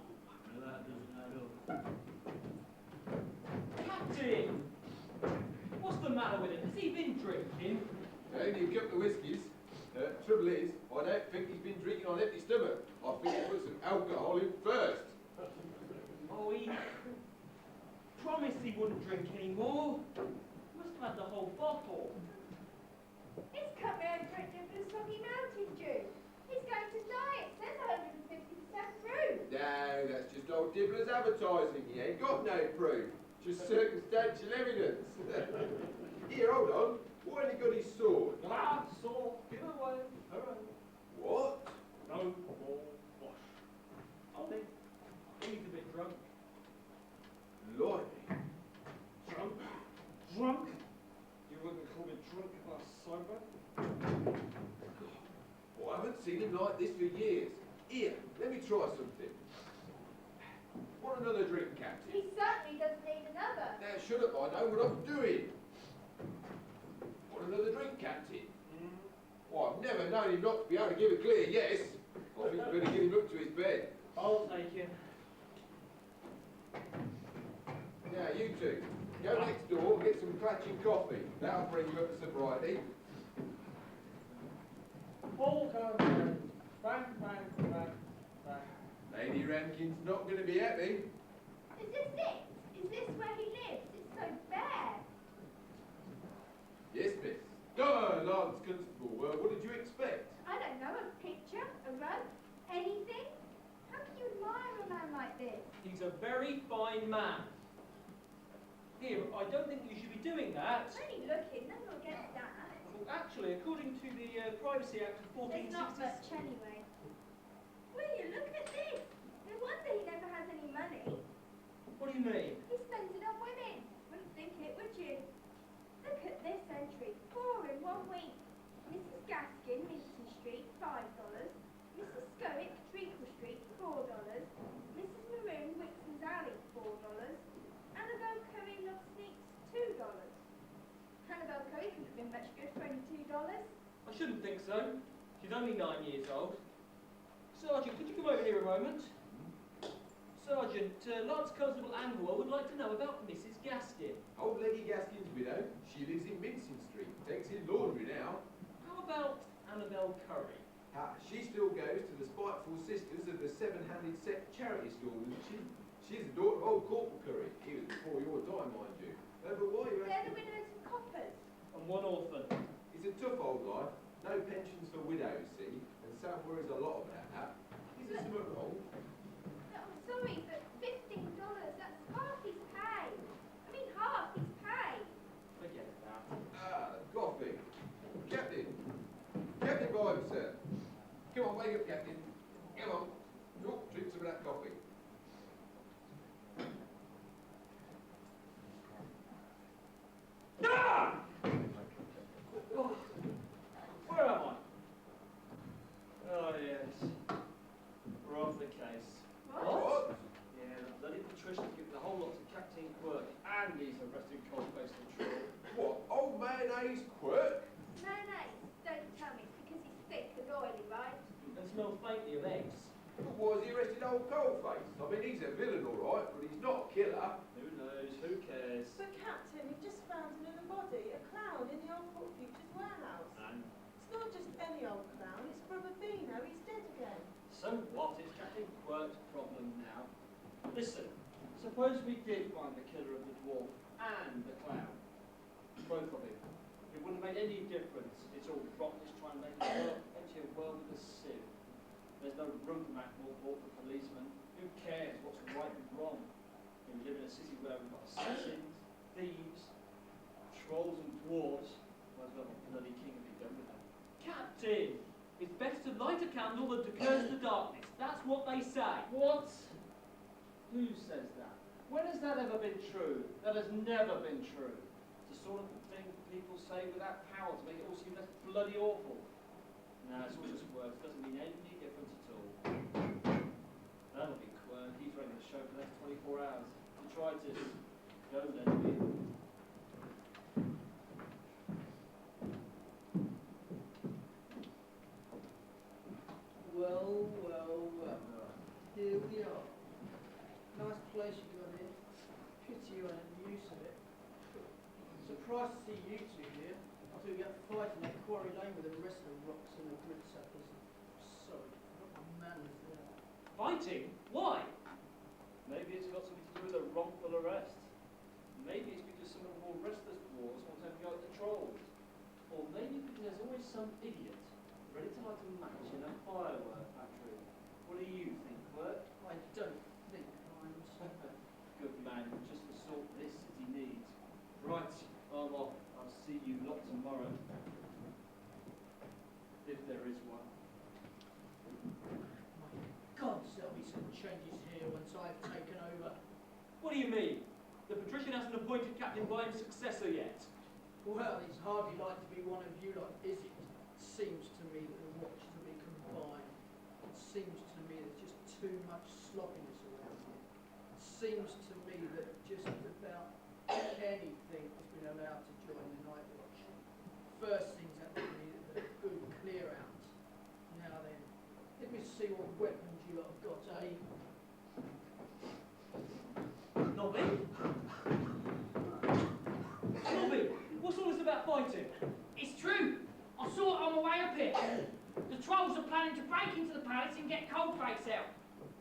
Now that doesn't add up. Captain! What's the matter with him? Has he been drinking? Only a couple of whiskies. Trouble is, I don't think he's been drinking on empty stomach. I think he put some alcohol in first. Oh, he promised he wouldn't drink anymore. Must have had the whole bottle. He's come round drinking for the Soggy Mountain Dew. He's going to die. It says 150% proof. No, that's just old Dibbler's advertising. He ain't got no proof. Just circumstantial evidence. Here, hold on. Why ain't he got his sword? Ah, sword, give away. Hooray. What? No more wash. Only been like this for years. Here, let me try something. Want another drink, Captain? He certainly doesn't need another. Now, shut up, I know what I'm doing. Want another drink, Captain? Well, I've never known him not to be able to give a clear yes. I think we better get him up to his bed. I'll take him. Now, you two, go next door and get some clutching coffee. That'll bring you up to sobriety. All come bang, bang, bang, bang. Lady Ramkin's not going to be happy. Is this it? Is this where he lives? It's so bare. Yes, miss. Come on, Lance Constable. What did you expect? I don't know, a picture, a rug, anything? How can you admire a man like this? He's a very fine man. Here, I don't think you should be doing that. I'm only looking, nothing against that. Well, actually, according to the Privacy Act of There's not 1460... much anyway. Will you look at this? No wonder he never has any money. What do you mean? He spends it on women. Wouldn't think it, would you? Look at this entry. 4 in 1 week. Mrs. Gaskin, Minton Street, $5. Mrs. Scoick, Treacle Street, $4. Mrs. Maroon, Wixon's Alley, $4. Annabelle Curry, Love Sneaks, $2. Annabelle Curry couldn't have been much good for only $2. I shouldn't think so. She's only 9 years old. Sergeant, could you come over here a moment? Sergeant, Lance Constable Angua would like to know about Mrs. Gaskin. Old Lady Gaskin's widow. She lives in Mincing Street. Takes in laundry now. How about Annabelle Curry? She still goes to the Spiteful Sisters of the Seven-Handed Set charity school, isn't she? She's the daughter of old Corporal Curry. He was before your time, mind you. But why are you They're the asking? widows and coppers. And 1 orphan. It's a tough old life. No pensions for widows, see? And Sam worries a lot about that. Is there something wrong? No, I'm sorry, but $15, that's half his pay. I mean, half his pay. Forget it now. Coffee. Captain. Captain Vimes, sir. Come on, wake up, Captain. Come on. Oh, drink some of that coffee. Ah! Oh, where am I? Oh, yes. We're off the case. What? Yeah, the bloody patricians give the whole lot to Captain Quirk, and he's arrested cold-faced and true. What? Old mayonnaise quirk? Mayonnaise, don't tell me, it's because he's thick and oily, right? And smells faintly of eggs. But why has he arrested old Coldface? I mean, he's a villain, all right, but he's not a killer. Who knows? Who cares? But Captain, we've just found another body, a clown in the old Port Futures warehouse. And It's not just any old clown, it's Brother Beano, he's dead again. so what? It's Captain Quirk's problem now. Listen, suppose we did find the killer of the dwarf and the clown. Both of him. It wouldn't make any difference. It's all rottenness trying to make it work. Empty a world with a sieve. There's no room for more for policemen. Who cares what's right and wrong? We live in a city where we've got assassins, thieves, trolls and dwarves. Might as well have a bloody king and be done with that. Captain! It's better to light a candle than to curse the darkness. That's what they say. What? Who says that? When has that ever been true? That has never been true. It's the sort of thing people say without power to make it all seem less bloody awful. No, it's all just words. It doesn't mean any difference at all. That'll be Quirk. He's running the show for the next 24 hours. Detritus. Go, Nobby. Well, well, well. Here we are. Nice place you got here. Pity you ain't had use of it. Surprised to see you two here. I thought you had fighting at Quarry Lane with the rest of the rocks and the grit suckers. Sorry, what the manners there. Fighting? Why? Maybe it's got something to do with a wrongful arrest. Maybe it's because some of the more restless dwarves want to have a go at the trolls. Or maybe because there's always some idiot ready to light a match in a firework factory. What do you think, Quirk? I don't think I'm... Good man, just the sort this city needs. Right, I'm off. I'll see you lot tomorrow. If there is one. God, there'll be some changes here once I've taken over. What do you mean? The patrician hasn't appointed Captain Vimes' successor yet. Well, it's hardly like to be one of you lot, is it? Seems to me that the watches will be combined. seems to me there's just too much sloppiness around here. It seems to me that just about anything has been allowed to join the night watch. First things have to be a good clear out. Now then, let me see what weapons you lot have got, eh? Nobby? Nobby, what's all this about fighting? It's true. I saw it on my way up here. The trolls are planning to break into the palace and get cold face out.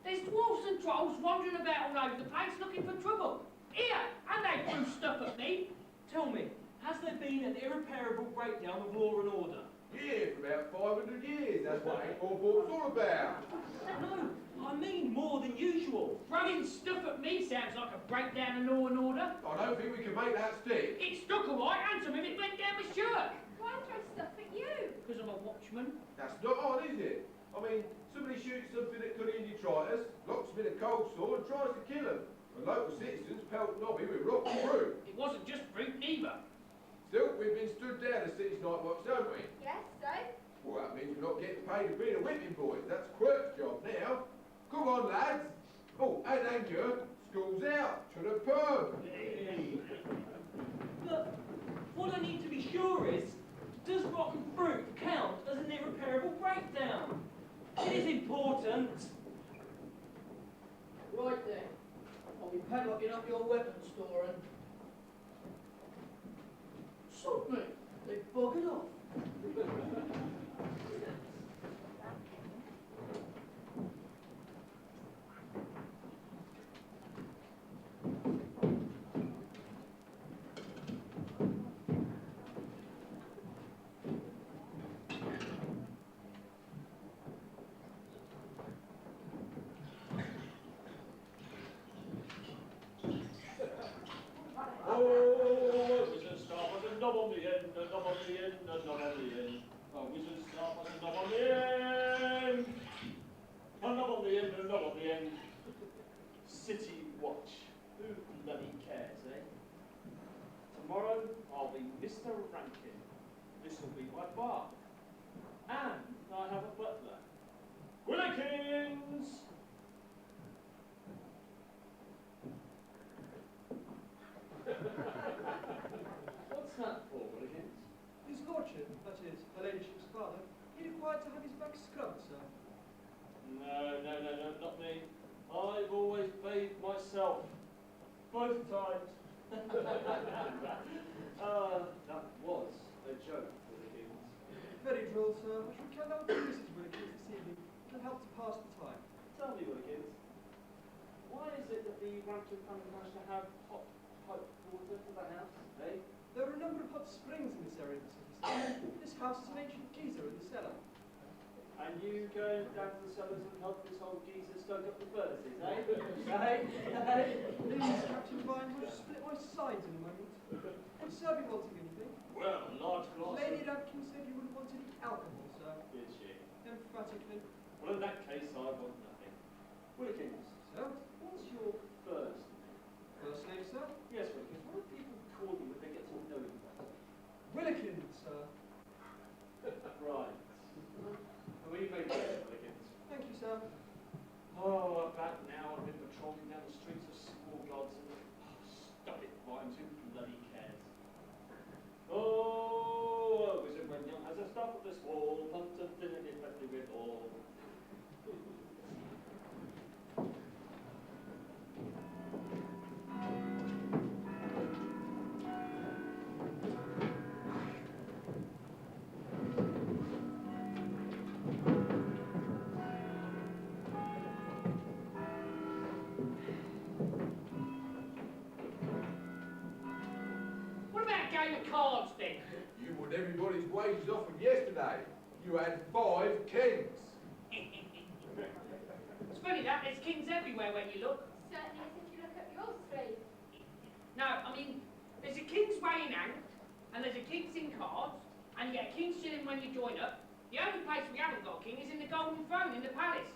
There's dwarfs and trolls wandering about all over the place looking for trouble. Here, and they threw stuff at me. Tell me, has there been an irreparable breakdown of law and order? Yeah, for about 500 years. That's what Angua all about. No, I mean more than usual. Throwing stuff at me sounds like a breakdown of law and order. I don't think we can make that stick. It stuck all right, and some of it went down my shirt. Why throw stuff at you? Because I'm a watchman. That's not odd, is it? I mean, somebody shoots something at Cuddy and Detritus, locks him in a cold sore and tries to kill him. And local citizens pelt Nobby with rock and fruit. It wasn't just fruit neither. Still, we've been stood down as city's night watch, don't we? Yes, so? Well, that means we're not getting paid to be the whipping boys. That's Quirk's job now. Come on, lads. Oh, and Angua, school's out. To the pub. But what I need to be sure is, does rotten fruit count as an irreparable breakdown? It is important. Right then. I'll be padlocking up your weapons store and... Suddenly, they buggered off. City watch. Who bloody cares, eh? Tomorrow I'll be Mr. Ramkin. This will be my bar. And I have a butler. Willikins! What's that for, Willikins? His lordship, that is, her ladyship's father, he required to have his back scrubbed, sir. No, not me. I've always bathed myself. Both times. That was a joke, Willikins. Very droll, sir. I shall carry out with Mrs. Willikins this evening. It'll help to pass the time. Tell me, Willikins, why is it that the Ramkin family managed to have hot pipe water for that house, eh? There are a number of hot springs in this area of the city, sir. This house is an ancient geyser in the cellar. And you go down to the cellars and help this old geezer stoke up the furnaces, eh? Please, Captain Vimes, will you split my sides in a moment? Sir, be wanting anything? Well, a large glass. Lady Ramkin said you wouldn't want any alcohol, sir. Did she? Emphatically. Well, in that case, I want nothing. Willikins, Sir? what's your first name? First name, sir? Yes, Willikins. What do people call you when they get to know you better? Willikins, sir. Right. We may go, Willikins. Thank you, sir. Oh, about now I've been patrolling down the streets of Scroggins and stop it, Vimes, who bloody cares? Oh, wizard when young has a staff at this wall, punted in it effectively with all. Cards then. You won everybody's wages off from yesterday. You had 5 kings. It's funny that, there's kings everywhere when you look. Certainly is if you look at your street. No, I mean, there's a king's weighing out, and there's a king's in cards, and you get a king's shilling when you join up. The only place we haven't got a king is in the Golden Throne in the palace.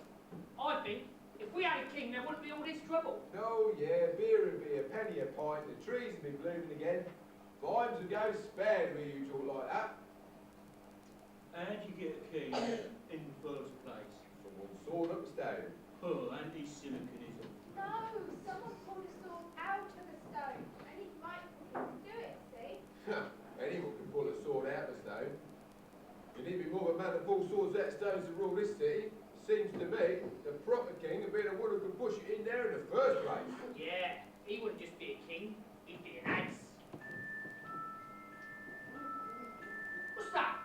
I think, if we had a king, there wouldn't be all this trouble. Oh yeah, beer would be a penny a pint, the trees would be blooming again. Vimes would go spare to hear you talk like that. And you get a king in the first place. For One sword up stone. Oh, anti-siliconism. No, someone pulled a sword out of a stone, and it might do it, see? Anyone can pull a sword out of stone. You need to be more of a man to pull swords out of stones to rule this city. Seems to me the proper king would be the one who could push it in there in the first place. Yeah, he wouldn't just be a king, he'd be an ace. What's that?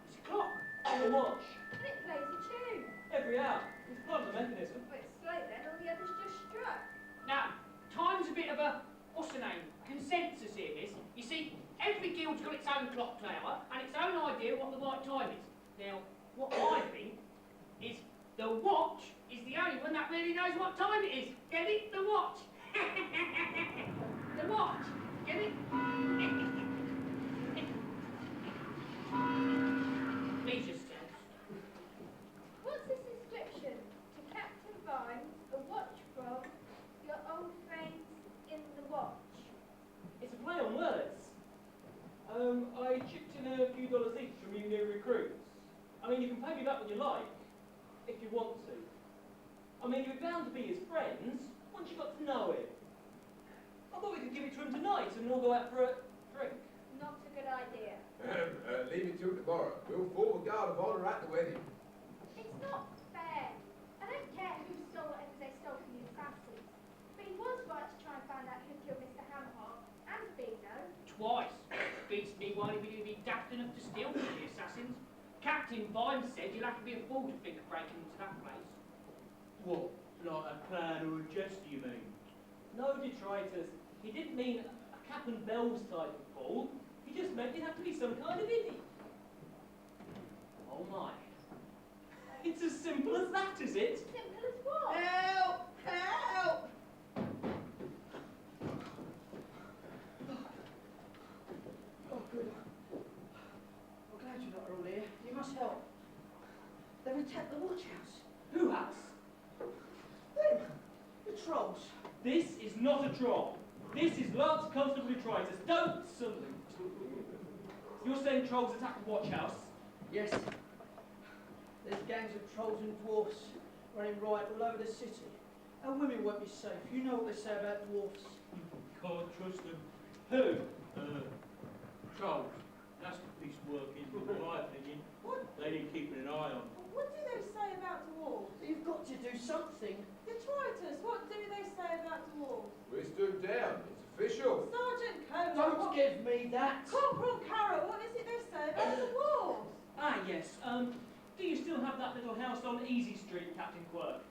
It's a clock. A watch. And it plays a tune. Every hour. It's part of the mechanism. But it's slow then, all the others just struck. Now, time's a bit of a, what's the name, consensus here, miss. You see, every guild's got its own clock tower and its own idea what the right time is. Now, what I think is the watch is the only one that really knows what time it is. Get it? The watch. The watch. Get it? Please yourselves. What's this inscription? To Captain Vimes, a watch from your old friends in the watch. It's a play on words. I chipped in a few dollars each from you new recruits. I mean, you can pay me back when you like, if you want to. I mean, you're bound to be his friends once you got to know him. I thought we could give it to him tonight and we'll go out for a drink. Not a good idea. Leave it till tomorrow. We'll form a guard of honour at the wedding. It's not fair. I don't care who stole whatever they stole from the assassins. But he was right to try and find out who killed Mr. Hammerhock and Beano. Twice. Beats me why anybody would be daft enough to steal from the assassins. Captain Vimes said you'll have to be a fool to think of breaking into that place. What, like a plan or a gesture, you mean? No, Detritus. He didn't mean a cap and bells type of fool. He just meant you'd have to be some kind of idiot. Oh my. It's as simple as that, is it? Simple as what? Help! Help! Oh, good. I'm glad you're not all here. You must help. They've attacked the watch house. Who has? Them! The trolls. This is not a troll. This is Lance Constable Detritus. Don't salute. You're saying trolls attack the watch house? Yes. There's gangs of trolls and dwarfs running riot all over the city. And women won't be safe. You know what they say about dwarfs. Can't trust them. Who? Trolls. That's the piece working, in my opinion. What? They need keeping an eye on. What do they say about dwarves? You've got to do something. Detritus, what do they say about dwarves? We stood down. It's official. Sergeant Cohen. Don't give me that. Corporal Carrot, what is it they say about the dwarves? Ah, yes. Do you still have that little house on Easy Street, Captain Quirk?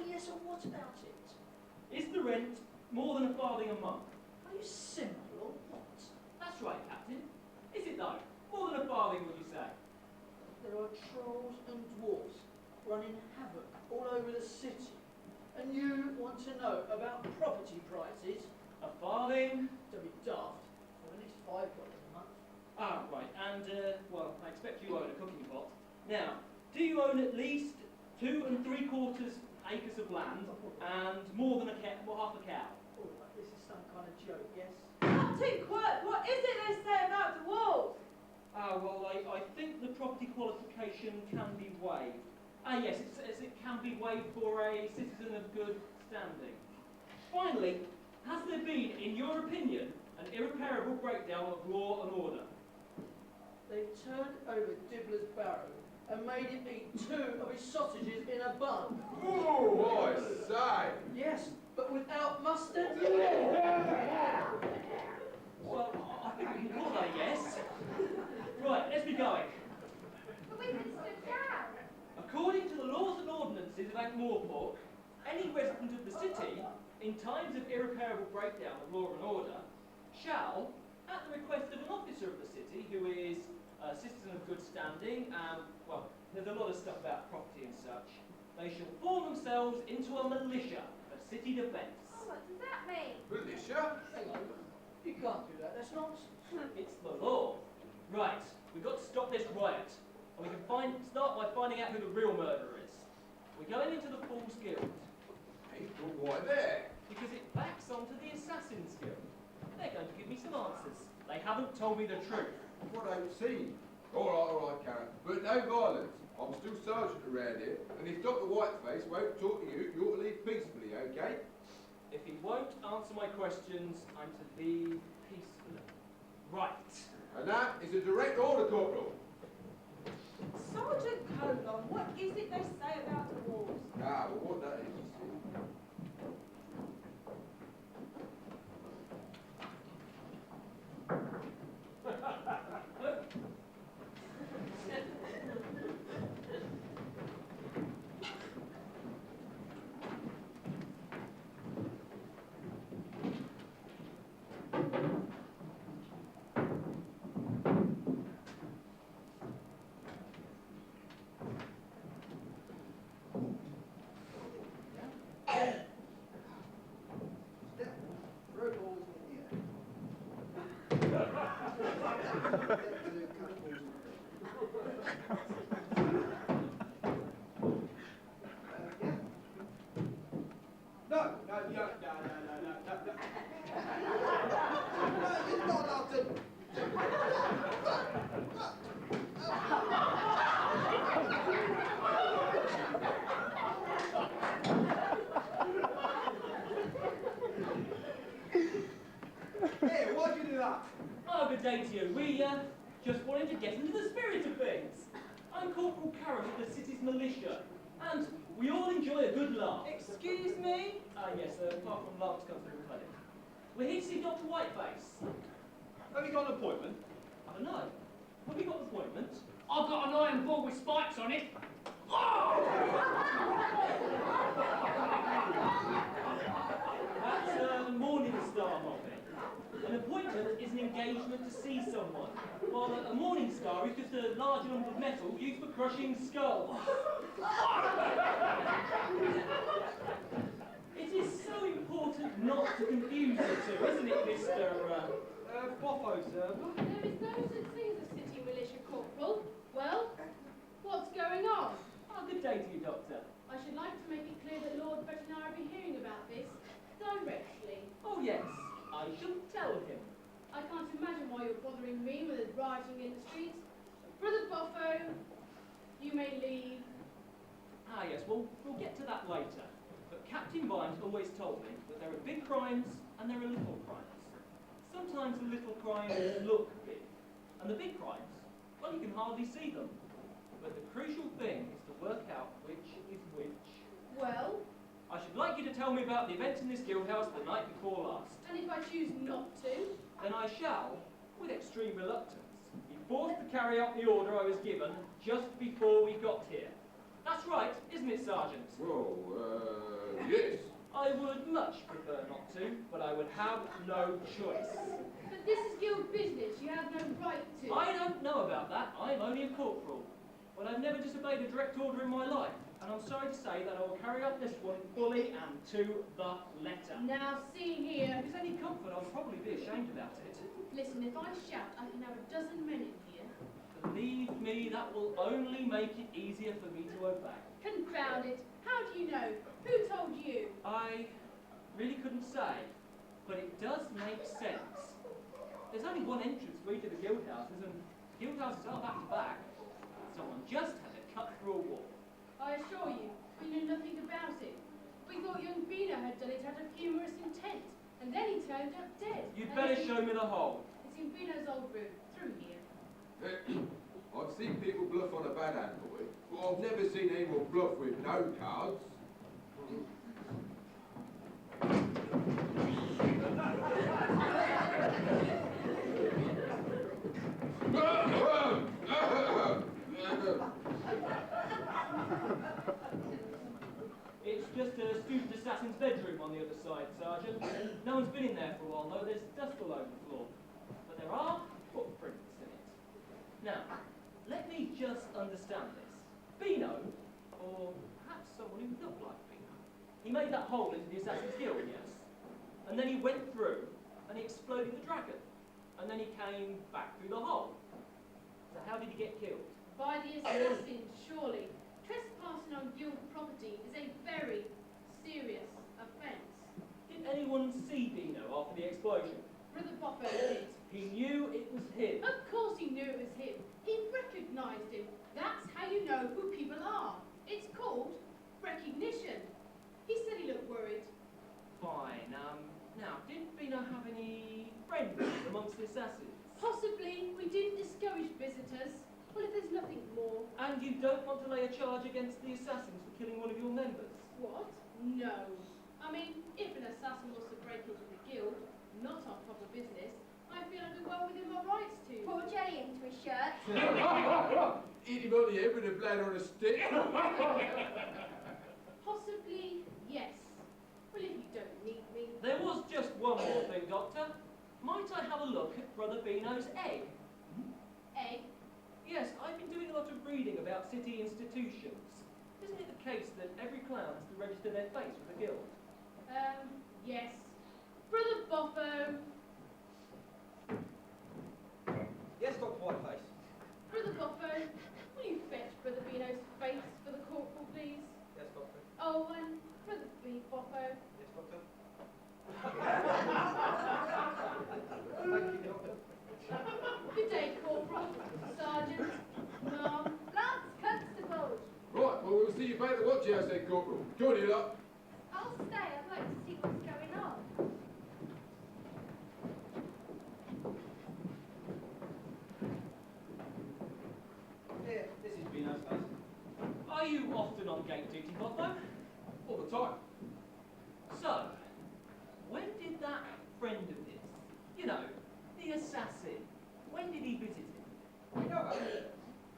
Yes, and what about it? Is the rent more than a farthing a month? Are you simple or what? That's right, Captain. Is it though? More than a farthing, would you say? There are trolls and dwarfs running havoc all over the city. And you want to know about property prices? A farthing? Don't be daft. For the next $5 a month. Ah, right. And, well, I expect you own a cooking pot. Now, do you own at least 2 3/4 acres of land and more than half a cow? Oh, this is some kind of joke, yes? Captain Quirk, what is it they say about dwarves? Ah, well, I think the property qualification can be waived. Ah, yes, it says it can be waived for a citizen of good standing. Finally, has there been, in your opinion, an irreparable breakdown of law and order? They turned over Dibbler's barrow and made him eat 2 of his sausages in a bun. Oh, I say! Yes, but without mustard. Well, I think we can call that a yes. Right, let's be going. But we've been stood down. According to the laws and ordinances of Ankh-Morpork, any resident of the city, in times of irreparable breakdown of law and order, shall, at the request of an officer of the city who is a citizen of good standing, well, there's a lot of stuff about property and such, they shall form themselves into a militia for city defence. Oh, what does that mean? Militia? Hang on. You can't do that. That's nonsense. It's the law. Right, we've got to stop this riot. And we can start by finding out who the real murderer is. We're going into the Fool's Guild. Ain't good why there. Because it backs onto the Assassin's Guild. They're going to give me some answers. They haven't told me the truth. What I see. All right, Karen. But no violence. I'm still sergeant around here, and if Dr. Whiteface won't talk to you, you ought to leave peacefully, okay? If he won't answer my questions, I'm to leave peacefully. Right. And that is a direct order, Corporal. Sergeant Colon, what is it they say about dwarves? Ah, well, what that is, you see. Hey, why'd you do that? Oh, good day to you. We just wanted to get into the spirit of things. I'm Corporal Carrot of the city's militia, and we all enjoy a good laugh. Excuse me? Yes, apart from laughs comes through the clinic. We're here to see Dr. Whiteface. Have you got an appointment? I don't know. Have you got an appointment? I've got an iron ball with spikes on it. That's a morning star, Nobby. An appointment is an engagement to see someone, while a morning star is just a large lump of metal used for crushing skulls. It is so important not to confuse the two, isn't it, Mr. Boffo, sir. There is no such thing as a city militia, Corporal. Well, what's going on? Oh, good day to you, Doctor. I should like to make it clear that Lord Vetinari will be hearing about this directly. Oh, yes. I shall tell him. I can't imagine why you're bothering me with rioting in the streets. Brother Boffo, you may leave. Ah, yes, well, we'll get to that later. But Captain Vimes always told me that there are big crimes and there are little crimes. Sometimes the little crimes look big, and the big crimes, well, you can hardly see them. But the crucial thing is to work out which is which. Well? I should like you to tell me about the events in this guild house the night before last. And if I choose not to? Then I shall, with extreme reluctance, be forced to carry out the order I was given just before we got here. That's right, isn't it, Sergeant? Well, yes. I would much prefer not to, but I would have no choice. But this is guild business. You have no right to. I don't know about that. I'm only a corporal. But I've never disobeyed a direct order in my life. And I'm sorry to say that I will carry out this one fully and to the letter. Now, see here. If it's any comfort, I'll probably be ashamed about it. Listen, if I shout, I can have a dozen men in here. Believe me, that will only make it easier for me to obey. Confound it. How do you know? Who told you? I really couldn't say, but it does make sense. There's only one entrance for each of the guild houses, and guild houses are back to back. Someone just had to cut through a wall. I assure you, we knew nothing about it. We thought young Beano had done it out of humorous intent, and then he turned up dead. You'd better show me the hole. It's in Beano's old room, through here. I've seen people bluff on a bad hand, boy, but I've never seen anyone bluff with no cards. It's just a student assassin's bedroom on the other side, Sergeant. No one's been in there for a while, though. There's dust all over the floor. But there are footprints in it. Now, let me just understand this. Beano, or perhaps someone who looked like Beano, he made that hole into the Assassin's Guild, yes? And then he went through, and he exploded the dragon. And then he came back through the hole. So how did he get killed? By the assassins, surely. Trespassing on guild property is a very serious offence. Did anyone see Beano after the explosion? Brother Boffo did. He knew it was him. Of course he knew it was him. He recognised him. That's how you know who people are. It's called recognition. He said he looked worried. Fine. Now, did Beano have any friends amongst the assassins? Possibly we didn't discourage visitors. Well, if there's nothing more. And you don't want to lay a charge against the assassins for killing one of your members? What? No. I mean, if an assassin was to break into the guild, not on proper business, I feel I'd be well within my rights to. Pour jelly into his shirt. Hit him on the head with a blade on a stick. Possibly, yes. Well, if you don't need me. There was just one more thing, Doctor. Might I have a look at Brother Beano's egg? Egg? Yes, I've been doing a lot of reading about city institutions. Isn't it the case that every clown has to register their face with the guild? Yes. Brother Boffo. Yes, Dr. Whiteface. Brother Boffo, will you fetch Brother Beano's face for the corporal, please? Yes, Doctor. Oh, and Brother Boffo. Yes, Doctor. Thank you, Doctor. Good day, Corporal, Sergeant, Ma'am, Lance Constable. Right, well, we'll see you back at the watch house then, Corporal. Go on, you lot. I'll stay. I'd like to see what's going on. Here, this is Beano's face. Are you often on gate duty, Boffo? All the time. So, when did that friend of his, you know, the assassin, when did he visit him? You know about it?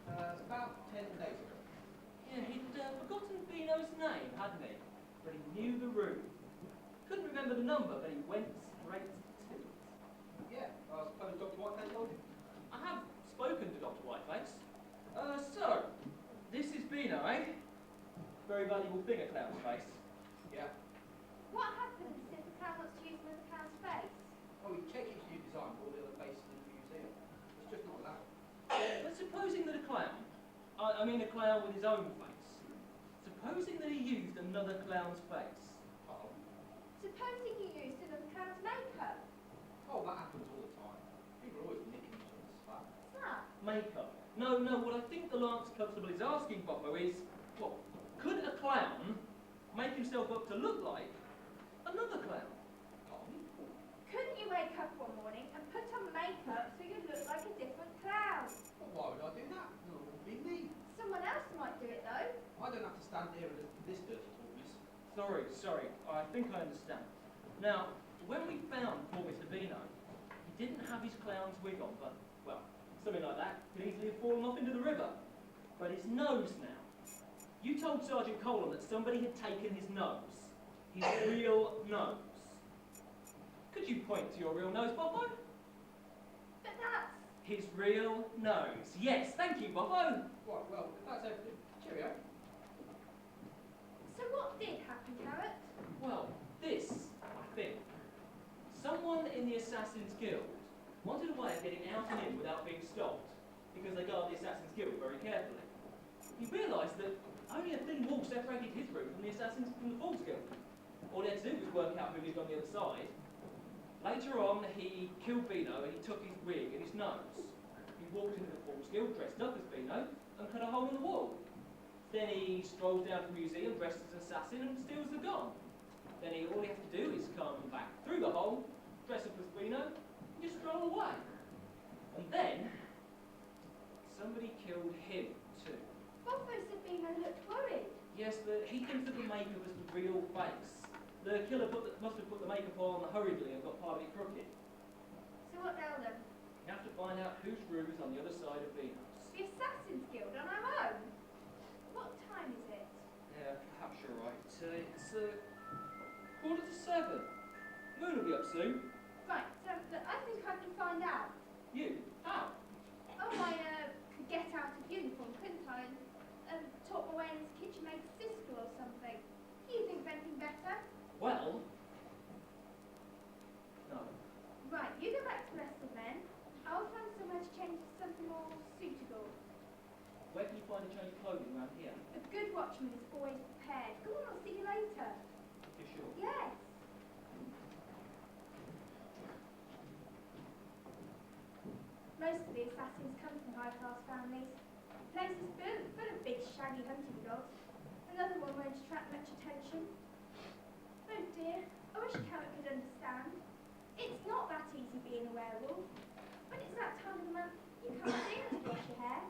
About 10 days ago. Yeah, he'd forgotten Beano's name, hadn't he? But he knew the room. Couldn't remember the number, but he went straight to it. Yeah, I suppose Dr. Whiteface told you. I have spoken to Dr. Whiteface. So, this is Beano, eh? Very valuable thing, a clown's face. Yeah. What happens if the clown wants to use another clown's face? Oh, we check each new design for all the other faces in the museum. It's just not allowed. But supposing that a clown, I mean a clown with his own face, supposing that he used another clown's face. Oh. Supposing you used another clown's makeup. Oh, that happens all the time. People are always nicking each other's stuff. What's that? Makeup. No, what I think the Lance Constable is asking, Boffo, is, well, could a clown make himself up to look like another clown? Couldn't you wake up one morning and put on makeup so you'd look like a different clown? Well, why would I do that? No, it wouldn't be me. Someone else might do it though. I don't have to stand here and listen to this dirty talk, miss. Sorry, I think I understand. Now, when we found poor Mr. Beano, he didn't have his clown's wig on, but, well, something like that could easily have fallen off into the river. But his nose now. You told Sergeant Colin that somebody had taken his nose. His real nose. Could you point to your real nose, Boffo? But that's... His real nose. Yes, thank you, Boffo. Right, well, if that's everything, cheerio. So what did happen, Carrot? Well, this, I think. Someone in the Assassin's Guild wanted a way of getting out and in without being stopped, because they guard the Assassin's Guild very carefully. He realised that only a thin wall separated his room from the Assassins from the Fools Guild. All he had to do was work out who lived on the other side. Later on, he killed Beano and he took his wig and his nose. He walked into the Fools Guild dressed up as Beano and cut a hole in the wall. Then he strolls down to the museum dressed as an assassin and steals the gun. Then all he has to do is come back through the hole, dress up as Beano, and just stroll away. And then, somebody killed him too. Boffo said Beano looked worried. Yes, but he thinks that the makeup was the real face. The killer must have put the makeup on hurriedly and got part of it crooked. So what now then? You have to find out whose room is on the other side of Beano's. The Assassin's Guild on our own? What time is it? Yeah, perhaps you're right. It's 7:15. Moon will be up soon. Right, so look, I think I can find out. You? How? Oh, I could get out of uniform, couldn't I? And talk my way in as kitchen maid's sister or something. Do you think of anything better? Well, no. Right, you go back to the rest of the men. I'll find somewhere to change to something more suitable. Where can you find a change of clothing around here? A good watchman is always prepared. Come on, I'll see you later. You sure? Yes. captains come from high-class families. The place is full of big, shaggy hunting dogs. Another one won't attract much attention. Oh dear, I wish Carrot could understand. It's not that easy being a werewolf. When it's that time of the month, you can't seem to wash your hair.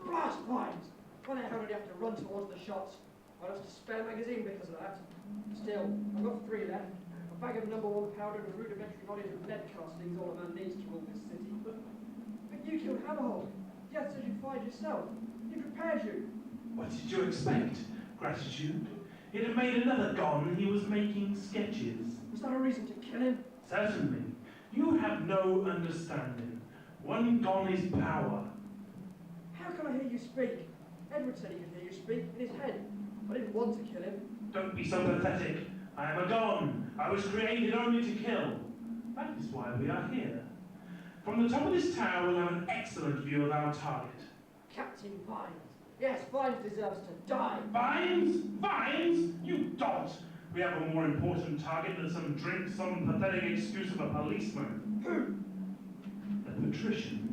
Blast Vimes! Why the hell did you have to run towards the shots? I lost a spare magazine because of that. Still, I've got 3 left. A bag of #1 powder and a rudimentary knowledge of lead castings, all a man needs to rule this city. But you killed Hammerhock. Just as you find yourself. He prepared you. What did you expect? Gratitude? He'd have made another gon. He was making sketches. Was that a reason to kill him? Certainly. You have no understanding. One gon is power. How can I hear you speak? Edward said he could hear you speak in his head. I didn't want to kill him. Don't be so pathetic. I am a gon. I was created only to kill. That is why we are here. From the top of this tower, we'll have an excellent view of our target. Captain Vimes. Yes, Vimes deserves to die. Vimes? Vimes? You dolt! We have a more important target than some drink, some pathetic excuse of a policeman. Who? The patrician.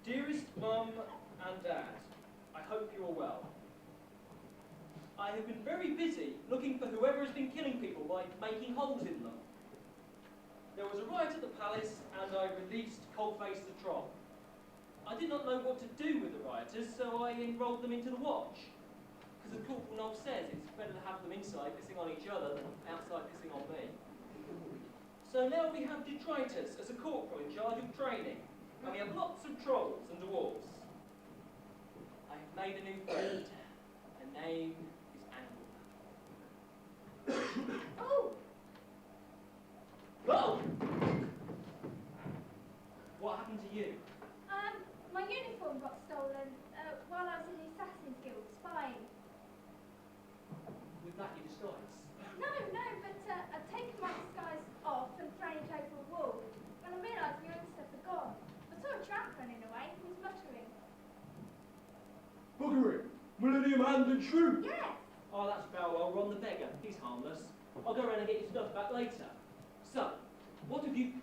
Dearest Mum and Dad, I hope you're well. I have been very busy looking for whoever has been killing people by making holes in them. There was a riot at the palace and I released Coldface the Troll. I did not know what to do with the rioters, so I enrolled them into the watch. Because as Corporal Nobs says, it's better to have them inside pissing on each other than outside pissing on me. So now we have Detritus as a corporal in charge of training. And we have lots of trolls and dwarves. I have made a new friend. Her name is Angua. Oh! Oh! What happened to you? My uniform got stolen while I was in the Assassin's Guild spying. With that you disguise? No, but I'd taken my disguise off and thrown it over a wall. When I realised the own stuff had gone, I saw a tramp running away. He was muttering. Buggering! Millennium Hand and Shrew! Yes! Oh, that's Farewell, Ron the Beggar. He's harmless. I'll go around and get your stuff back later. So, what have you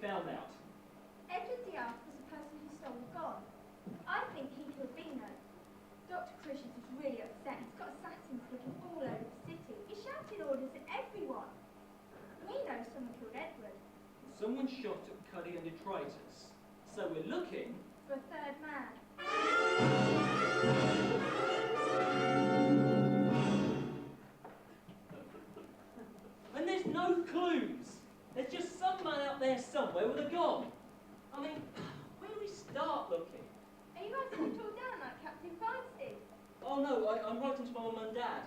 found out? Edward the Ark was the person who stole the god. I think he killed Beano. Dr. Crucius is really upset. He's got assassins looking all over the city. He's shouting orders at everyone. We know someone killed Edward. Someone shot at Cuddy and Detritus. So we're looking For a third man. And there's no clues. There's just some man out there somewhere with a gun. I mean, where do we start looking? Are you writing it all down like Captain Vimes did? Oh no, I'm writing to my mum and dad.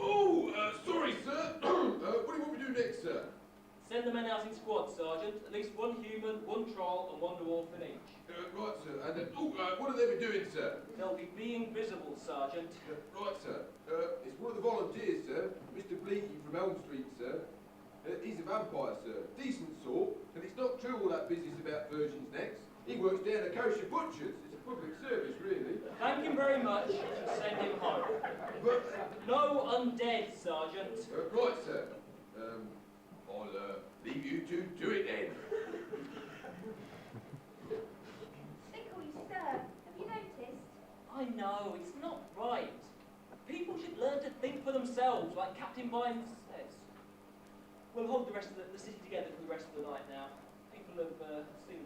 Oh, sorry, sir. What do you want me to do next, sir? Send the men out in squads, Sergeant. At least one human, one troll, and one dwarf in each. Right, sir. And what have they been doing, sir? They'll be being visible, Sergeant. Right, sir. It's one of the volunteers, sir. Mr. Bleaky from Elm Street, sir. He's a vampire, sir. Decent sort. And it's not true all that business about virgins' necks. He works down at kosher butchers. It's a public service, really. Thank him very much, and send him home. But, no undead, Sergeant. right, sir. I'll leave you two to it then. They call you sir. Have you noticed? I know, it's not right. People should learn to think for themselves, like Captain Vimes says. We'll hold the rest of the city together for the rest of the night now. People have seen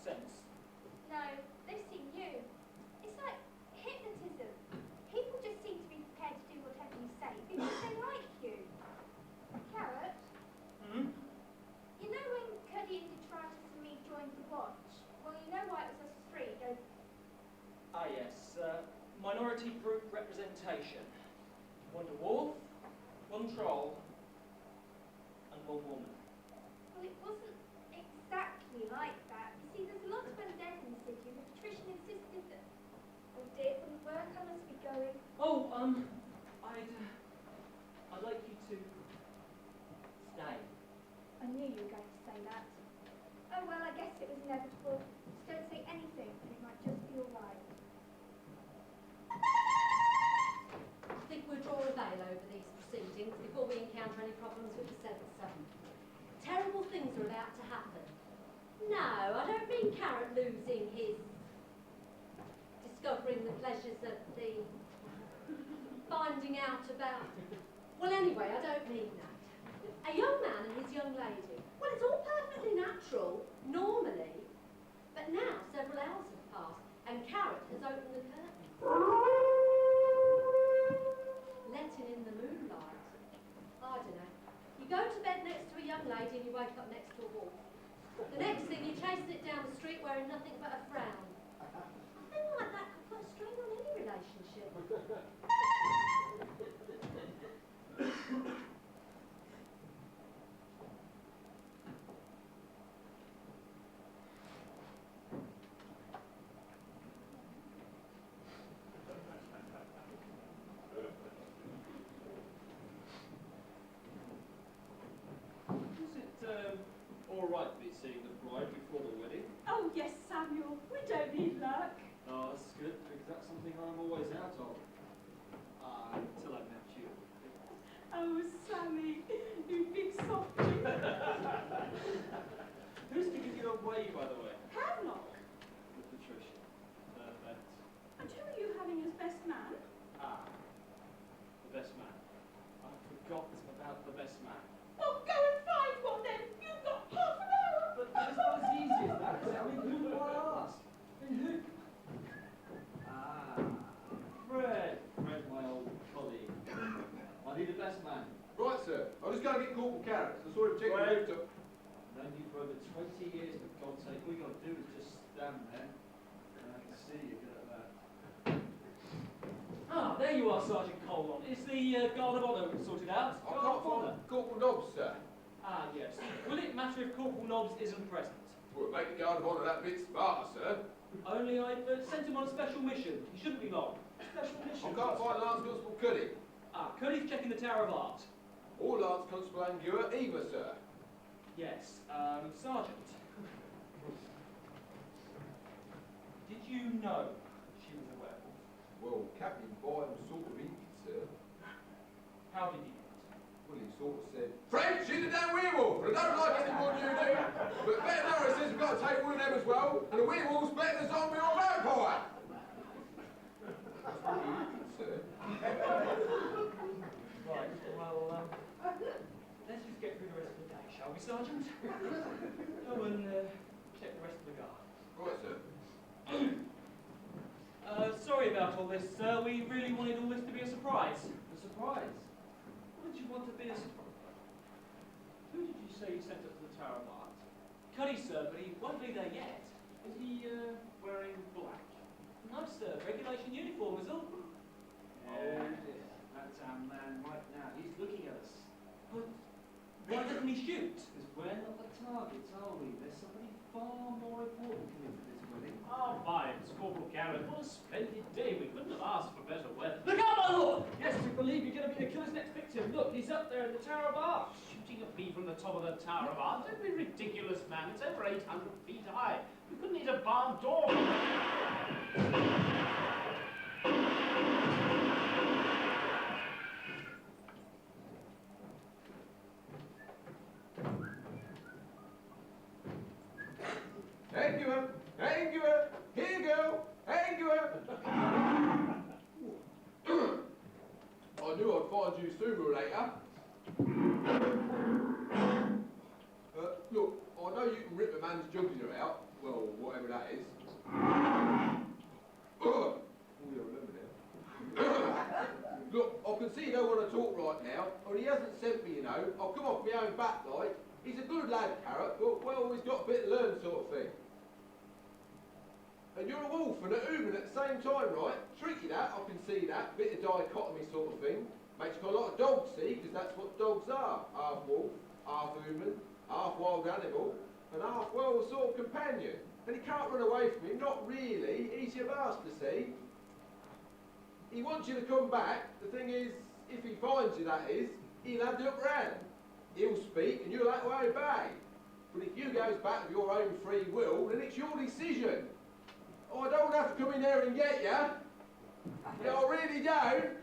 sense. No, they've seen you. It's like hypnotism. People just seem to be prepared to do whatever you say because they like you. Carrot, Hmm? you know when Cuddy and Detritus and me joined the watch? Well, you know why it was us three, don't you? Ah yes, minority group representation. One dwarf, one troll, and one woman. Well, it wasn't exactly I'd like you to stay. I knew you were going to say that. Oh, well, I guess it was inevitable. Just don't say anything, and it might just be all right. I think we'll draw a veil over these proceedings before we encounter any problems with the censor. Terrible things are about to happen. No, I don't mean Carrot losing his... discovering the pleasures of the... finding out about... Well, anyway, I don't mean that. A young man and his young lady. Well, it's all perfectly natural, normally. But now, several hours have passed, and Carrot has opened the curtain. Letting in the moonlight. I don't know. You go to bed next to a young lady and you wake up next to a wolf. The next thing, you're chasing it down the street wearing nothing but a frown. A thing like that could put a strain on any relationship. All right to be seeing the bride before the wedding? Oh, yes, Samuel. We don't need luck. Oh, that's good, because that's something I'm always out of. Until I met you. Oh, Sammy, you big softie. Who's to give you away, by the way? Havelock. With Patricia. Perfect. And who are you having as best man? The best man. I forgot about the best man. Well, go and find one then. You've got half an hour. But it's not as easy as that, is it? I mean, who do I ask? I mean, who? Fred, my old colleague. I need a best man. Right, sir. I'm just going to get Corporal Carrots. I saw him checking the rooftop. Known you for over 20 years, for God's sake. All you got to do is just stand there. And I can see you're good at that. Ah, there you are, Sergeant Colon. Is the Guard of Honour sorted out? I can't find Corporal Nobs, sir. Ah, yes. Will it matter if Corporal Nobs isn't present? Well, make the Guard of Honour that bit smarter, sir. Only I've sent him on a special mission. He shouldn't be long. Special mission? I can't find Lance Constable Cuddy. Ah, Cuddy's checking the Tower of Art. Or Lance Constable Angua either, sir. Yes, Sergeant. Did you know she was a werewolf? Well, Captain Vimes sort of hinted, sir. How did he do it? Well, he sort of said, French, she's a damn werewolf, and I don't like any more than you do. But Vetinari says we've got to take one of them as well, and a werewolf's better than a zombie or a vampire. That's what he hinted, sir. Right, well, let's just get through the rest of the day, shall we, Sergeant? Go and check the rest of the guard. Right, sir. Sorry about all this, sir. We really wanted all this to be a surprise. A surprise? What did you want to be a surprise? Who did you say you sent up to the Tower of Art? Cuddy, sir, but he won't be there yet. Is he wearing black? No, sir. Regulation uniform is all. Oh dear. That's our man right now. He's looking at us. But why doesn't he shoot? Because we're not the targets, are we? There's somebody far more important coming to this wedding. Oh, Vimes, Corporal Garrett, what a splendid day. We couldn't have asked for better weather. Look out, my lord! Yes, we believe you're going to be the killer's next victim. Look, he's up there in the Tower of Art. Shooting at me from the top of the Tower of Art? Don't be ridiculous, man. It's over 800 feet high. We couldn't hit a barn door. Angua! Angua! Here you go! Angua! I knew I'd find you sooner or later. Look, I know you can rip a man's jugular out. Well, whatever that is. Oh, yeah, I remember now. Look, I can see you don't want to talk right now, and he hasn't sent me, you know. I'll come off my own back, like. He's a good lad, Carrot, but, well, he's got a bit to learn sort of thing. And you're a wolf and a human at the same time, right? Tricky that, I can see that. Bit of dichotomy sort of thing. Makes you got a lot of dogs, see, because that's what dogs are. Half wolf, half human, half wild animal, and half, well, sort of companion. And he can't run away from him, not really. He's your master, see? He wants you to come back. The thing is, if he finds you, that is, he'll have the upper hand. He'll speak and you'll have to obey. But if you goes back of your own free will, then it's your decision. Oh, I don't have to come in there and get you. Yeah, I really don't.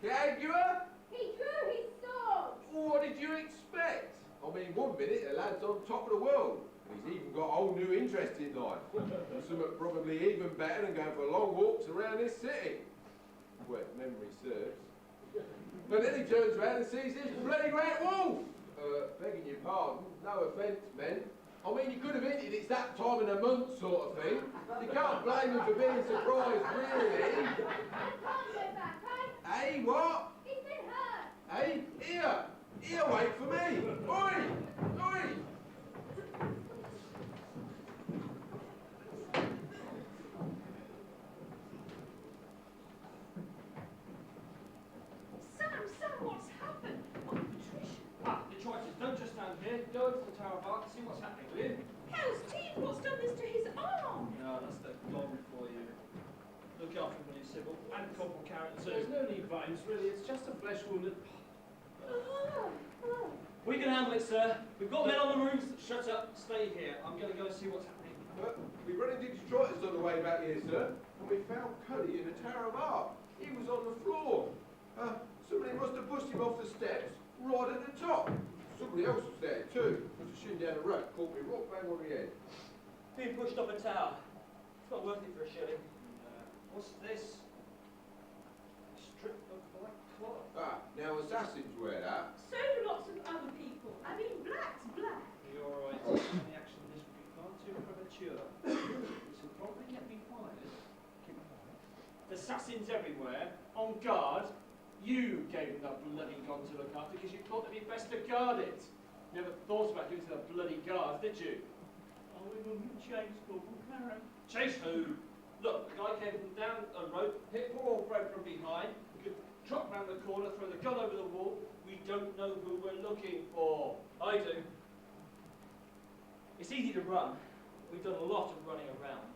Angua? He drew his sword. Oh, what did you expect? I mean, one minute the lad's on top of the world. He's even got a whole new interest in life. Something probably even better than going for long walks around this city. Well, if memory serves. But then he turns around and sees this bloody great wolf. Begging your pardon, no offence, men. I mean, you could have hinted it's that time of the month sort of thing. You can't blame him for being surprised, really. I can't go back, eh? Hey, what? He's been hurt. Hey, here. Here, wait for me. Oi! Oi! Sam, what's happened? Oh, Patricia. Ah, Detritus, don't just stand here. Go over to the Tower of Arc, see what's happening, will you? Hell's teeth, what's done this to his arm? No, that's the gone for you. Look after him, will you, Sybil? And Corporal Carrot too. There's no need, Vimes, really. It's just a flesh wound. We can handle it, sir. We've got men on the roofs. Shut up. Stay here. I'm going to go and see what's happening. We run into Detritus on the way back here, sir, and we found Cuddy in the Tower of Art. He was on the floor. Somebody must have pushed him off the steps right at the top. Somebody else was there too. Must have shinned down a rope, caught me right bang on the head. Being pushed off a tower. It's not worth it for a shilling. What's this? A strip of black cloth. Now assassins wear that. So do lots of other people. I mean, black's black. You're all right. The action of this would be far too premature. This will probably get me fired. Keep quiet. The assassins everywhere, on guard. You gave them that bloody gun to look after because you thought it'd be best to guard it. Never thought about giving it to the bloody guards, did you? Oh, we will chase Corporal Carrot. Chase who? Look, the guy came from down a rope, hit poor old Fred from behind, could trot round the corner, throw the gun over the wall. We don't know who we're looking for. I do. It's easy to run. We've done a lot of running around.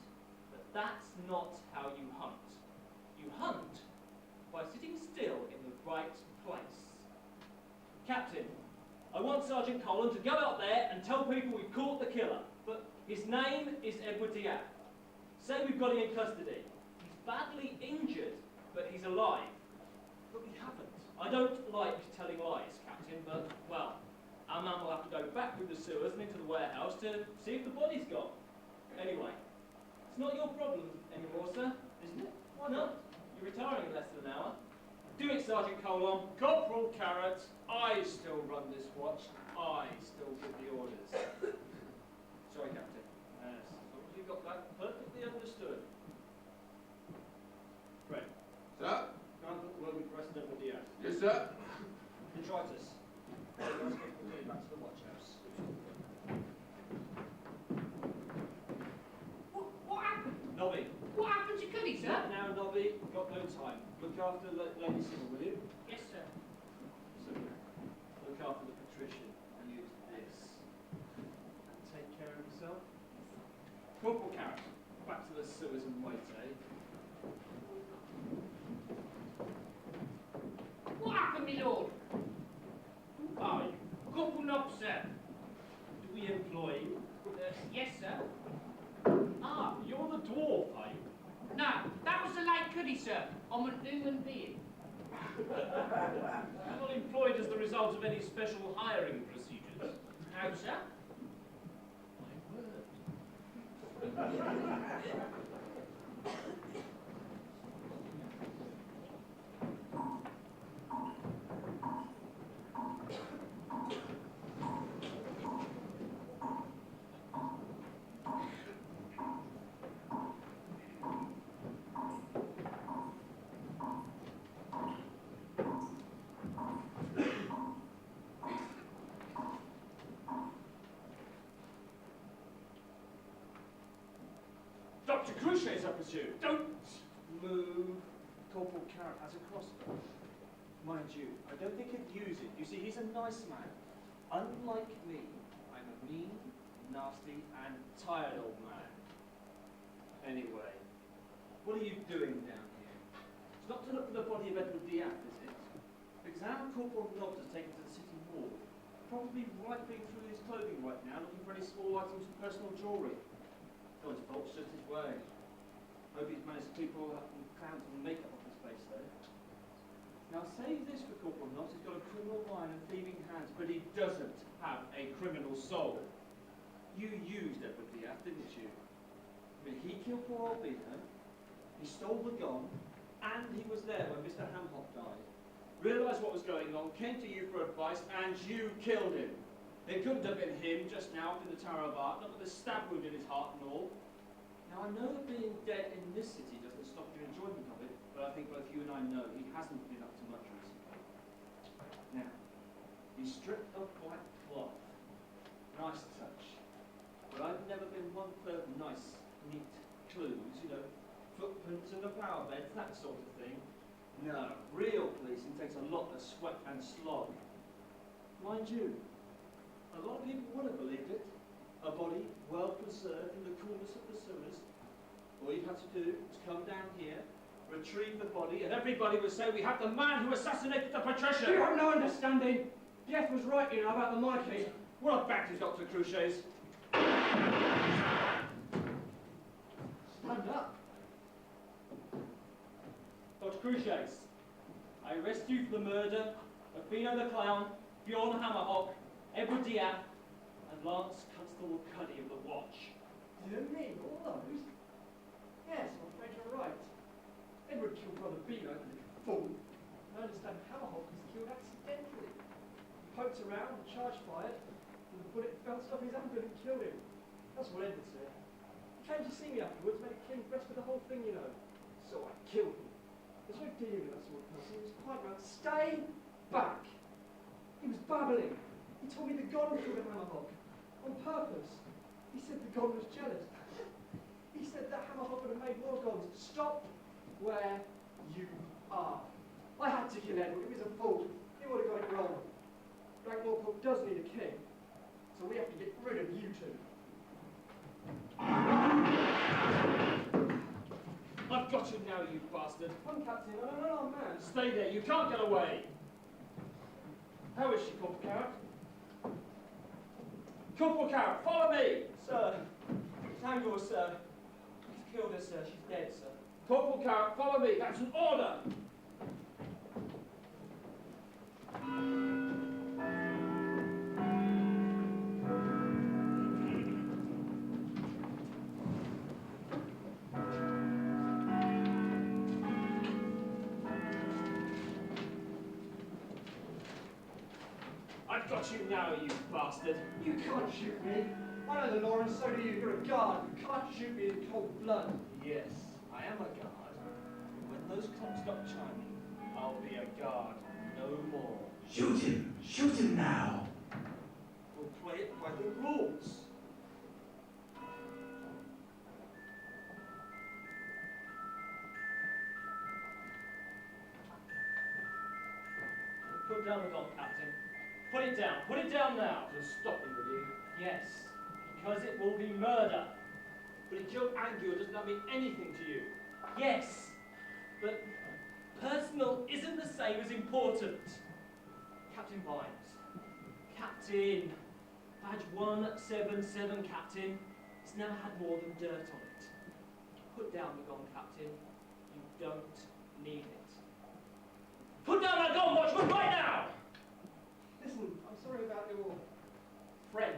But that's not how you hunt. You hunt by sitting still in the right place. Captain, I want Sergeant Colin to go out there and tell people we've caught the killer. But his name is Edward Diab. Say we've got him in custody. He's badly injured, but he's alive. But we haven't. I don't like telling lies, Captain, but, well, our man will have to go back through the sewers and into the warehouse to see if the body's gone. Anyway, it's not your problem anymore, sir, isn't it? Why not? You're retiring in less than an hour. Do it, Sergeant Colon. Corporal Carrot, I still run this watch. I still give the orders. Sorry, Captain. Yes, as long as you got that perfectly understood. Fred. Sir? Can't put the word with President with the Yes, sir. Detritus. Let's get the back to the watch house. What happened? Nobby. What happened to Cuddy, sir? Not now, Nobby. We've got no time. Look after Lady Sybil, will you? Yes, sir. So, look after the patrician and use this. And take care of yourself. Corporal Carrot, back to the sewers and wait, eh? What happened, my lord? Who are you? Corporal Nobs, sir. Do we employ you? Yes, sir. Ah, you're the dwarf, are you? No, that was the late Cuddy, sir. I'm a human being. You're not employed as the result of any special hiring procedures. How, sir? My word. Dr. Cruchet's up as you. Don't move. Corporal Carrot has a crossbow. Mind you, I don't think he'd use it. You see, he's a nice man. Unlike me, I'm a mean, nasty, and tired old man. Anyway, what are you doing down here? It's not to look for the body of Edward Diaz, is it? Because our Corporal Nobs has taken to the city hall, probably rifling through his clothing right now, looking for any small items of personal jewellery. God's fault's just his way. Hope he's managed to keep all that clowns and makeup off his face, though. Now, say this for Corporal Nobs, he's got a criminal mind and thieving hands, but he doesn't have a criminal soul. You used Edward Diaz, didn't you? I mean, he killed poor old Beano, he stole the gun, and he was there when Mr. Hammerhock died. Realised what was going on, came to you for advice, and you killed him. It couldn't have been him just now up in the Tower of Art, not with a stab wound in his heart and all. Now, I know that being dead in this city doesn't stop your enjoyment of it, but I think both you and I know he hasn't been up to much recently. Now, he's stripped of white cloth. Nice touch. But I've never been one for nice, neat clues, you know, footprints in the flower beds, that sort of thing. No, real policing takes a lot of sweat and slog. Mind you, a lot of people would have believed it. A body well preserved in the coolness of the sewers. All you'd have to do is come down here, retrieve the body, and everybody would say we have the man who assassinated the patrician. You have no understanding. Jeff was right, you know, about the marking. What about his Dr. Cruches? Stand up. Dr. Cruches, I arrest you for the murder of Beano the Clown, Bjom Hammerhock, Edward Diaz, and Lance Constable Cuddy of the Watch. Dear me, all those? Yes, I'm afraid you're right. Edward killed Brother Beano, the fool. I understand Hammerhock was killed accidentally. He poked around, the charge fired, and the bullet bounced off his ankle and killed him. That's what Edward said. He came to see me afterwards, made a clean breast of the whole thing, you know. So I killed him. There's no dealing with that sort of person. He was quite right. Stay back! He was babbling. He told me the god killed Hammerhock. On purpose. He said the god was jealous. He said that Hammerhock would have made more gods. Stop where you are. I had to kill Edward. He was a fool. He would have got it wrong. Morecombe does need a king. So we have to get rid of you two. I've got you now, you bastard. Come, Captain. No, man. Stay there. You can't get away. How is she, Corporal Carrot? Corporal Carrot, follow me! Sir. It's Angua, sir. He's killed her, sir. She's dead, sir. Corporal Carrot, follow me. That's an order! I've got you now, you bastard. You can't shoot me. I know the law and so do you. You're a guard. You can't shoot me in cold blood. Yes, I am a guard. When those clocks stop chiming, I'll be a guard, no more. Shoot him! Shoot him now! We'll play it by the rules. Put down the gun, Captain. Put it down. Put it down now. Just stop him, will you? Yes, because it will be murder. But if killed Angua, doesn't that mean anything to you? Yes, but personal isn't the same as important. Captain Vimes. Captain. Badge 177, Captain. It's now had more than dirt on it. Put down the gun, Captain. You don't need it. Put down that gun, Watchman, right now! Listen, I'm sorry about your friend,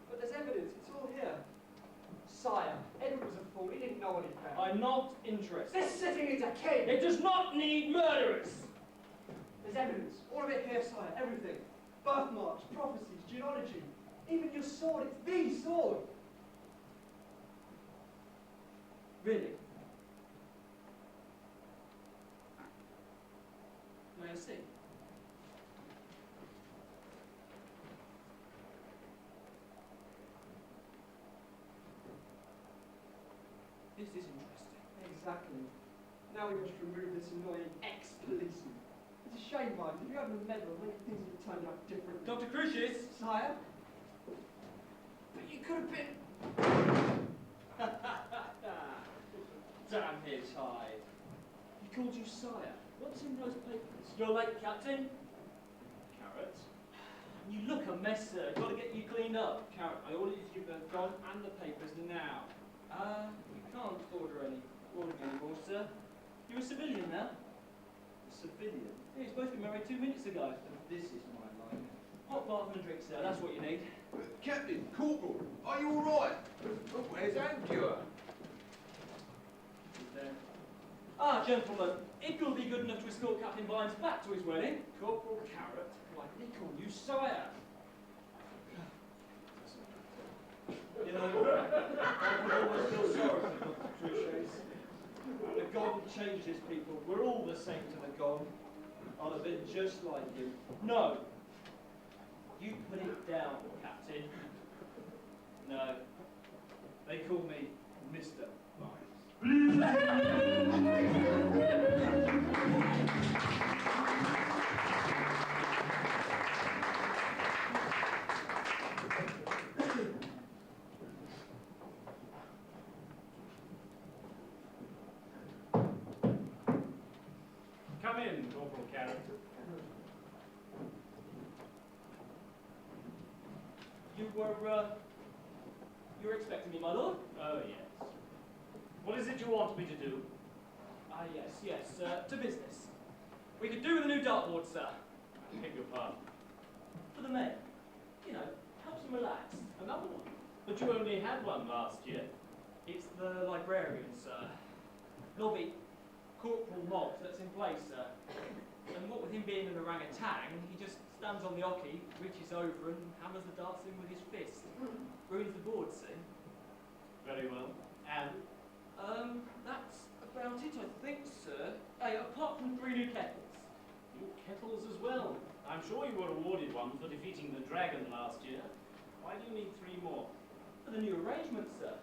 but there's evidence. It's all here. Sire, Edward was a fool. He didn't know what he found. I'm not interested. This city needs a king. It does not need murderers. There's evidence. All of it here, sire. Everything. Birthmarks, prophecies, genealogy. Even your sword. It's the sword. Really? May I see? This is interesting. Exactly. Now we must remove this annoying ex-policeman. It's a shame, Vimes. If you hadn't meddled, many things would have turned out differently. Dr. Cruces! Sire? But you could have been... Damn Hitchhide. You called you sire. What's in those papers? You're late, Captain. Carrot. You look a mess, sir. Got to get you cleaned up. Carrot, I ordered you to give the gun and the papers now. You can't order anymore, sir. You're a civilian now. A civilian? Yeah, you're supposed to be married 2 minutes ago. This is my line. Hot bath and a drink, sir. That's what you need. Captain, Corporal, are you all right? Oh, where's Angua? Is there Ah, gentlemen, if you'll be good enough to escort Captain Vimes back to his wedding. Corporal Carrot? Why, they call you sire. You know, I could almost feel sorry for the cliches. The god changes people. We're all the same to the god. I'm a bit just like him. No. You put it down, Captain. No. They call me Mr. Vimes. Come in, Corporal Carrot. You were expecting me, my lord? Oh, yes. What is it you want me to do? Ah, yes, to business. We could do with a new dartboard, sir. I beg your pardon. For the men. You know, helps them relax. Another one? But you only had one last year. It's the librarian, sir. Nobby, Corporal Nobs, that's in place, sir. And what with him being an orangutan, he just stands on the hockey, reaches over and hammers the darts in with his fist. Ruins the board, see? Very well. And? That's about it, I think, sir. Hey, apart from 3 new kettles. New kettles as well. I'm sure you were awarded one for defeating the dragon last year. Why do you need 3 more? For the new arrangement, sir.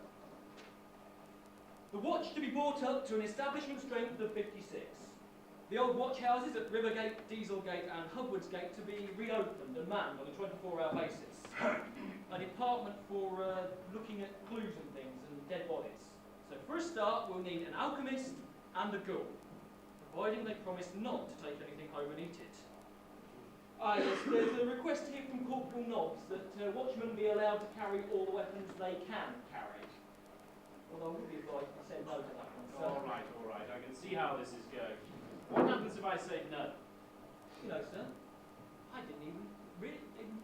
The watch to be brought up to an establishment strength of 56. The old watch houses at Rivergate, Dieselgate and Hubwardsgate to be reopened and manned on a 24-hour basis. A department for looking at clues and things and dead bodies. So for a start, we'll need an alchemist and a ghoul, providing they promise not to take anything home and eat it. Ah, yes, there's a request here from Corporal Nobs that watchmen be allowed to carry all the weapons they can carry. Although I would be advised to say no to that one, sir. All right. I can see how this is going. What happens if I say no? You know, sir, I didn't even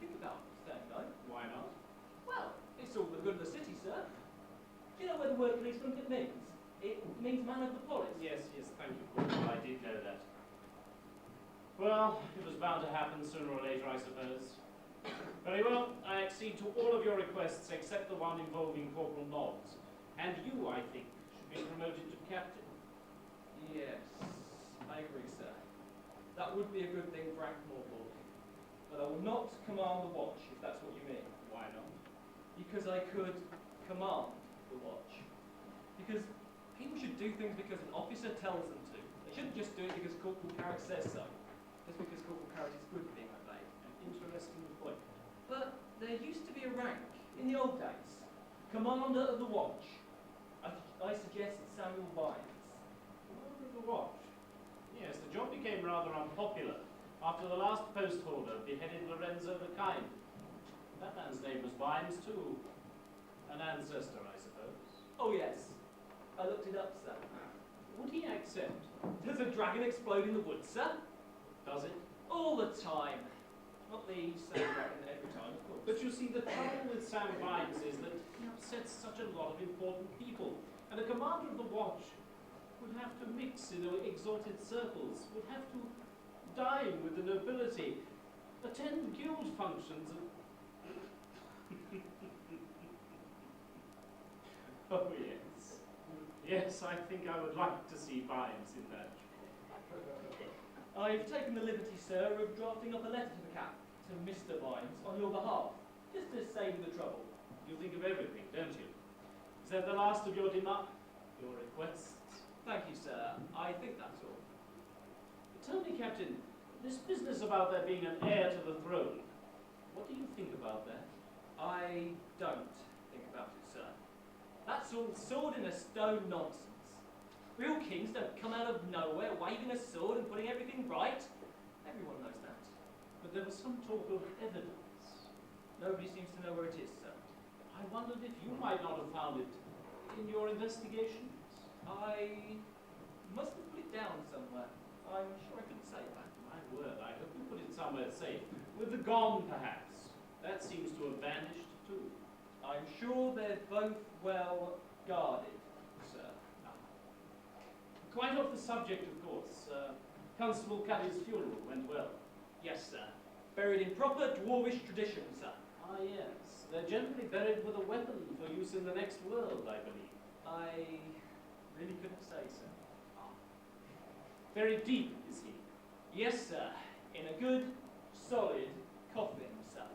think about saying no. Why not? Well, it's all the good of the city, sir. Do you know where the word policeman means? It means man of the polis. Yes, thank you, Corporal. I did know that. Well, it was bound to happen sooner or later, I suppose. Very well, I accede to all of your requests except the one involving Corporal Nobs. And you, I think, should be promoted to captain. Yes, I agree, sir. That would be a good thing for Act Mortal. But I will not command the watch, if that's what you mean. Why not? Because I could command the watch. Because people should do things because an officer tells them to. They shouldn't just do it because Corporal Carrot says so. Just because Corporal Carrot is good being obeyed. An interesting point. But there used to be a rank in the old days. Commander of the watch. I suggest Samuel Vimes. Commander of the watch. Yes, the job became rather unpopular after the last post holder beheaded Lorenzo the Kind. That man's name was Vimes too. An ancestor, I suppose. Oh yes, I looked it up, sir. Would he accept? Does a dragon explode in the woods, sir? Does it? All the time. Not the same dragon every time, of course. But you see, the trouble with Sam Vimes is that he upsets such a lot of important people. And a commander of the watch would have to mix in exalted circles, would have to dine with the nobility, attend guild functions, and... Oh, yes. Yes, I think I would like to see Vimes in that. I've taken the liberty, sir, of drafting up a letter to the cap, to Mr. Vimes, on your behalf, just to save the trouble. You think of everything, don't you? Is that the last of your your requests? Thank you, sir. I think that's all. Tell me, Captain, this business about there being an heir to the throne, what do you think about that? I don't think about it, sir. That's all sword in a stone nonsense. Real kings don't come out of nowhere waving a sword and putting everything right. Everyone knows that. But there was some talk of evidence. Nobody seems to know where it is, sir. I wondered if you might not have found it in your investigations. I must have put it down somewhere. I'm sure I couldn't say that. My word, I hope you put it somewhere safe. With the gong, perhaps. That seems to have vanished, too. I'm sure they're both well guarded, sir. Quite off the subject, of course. Constable Cuddy's funeral went well. Yes, sir. Buried in proper dwarvish tradition, sir. Ah, yes. They're generally buried with a weapon for use in the next world, I believe. I really couldn't say, sir. Very deep, is he? Yes, sir. In a good, solid coffin, sir.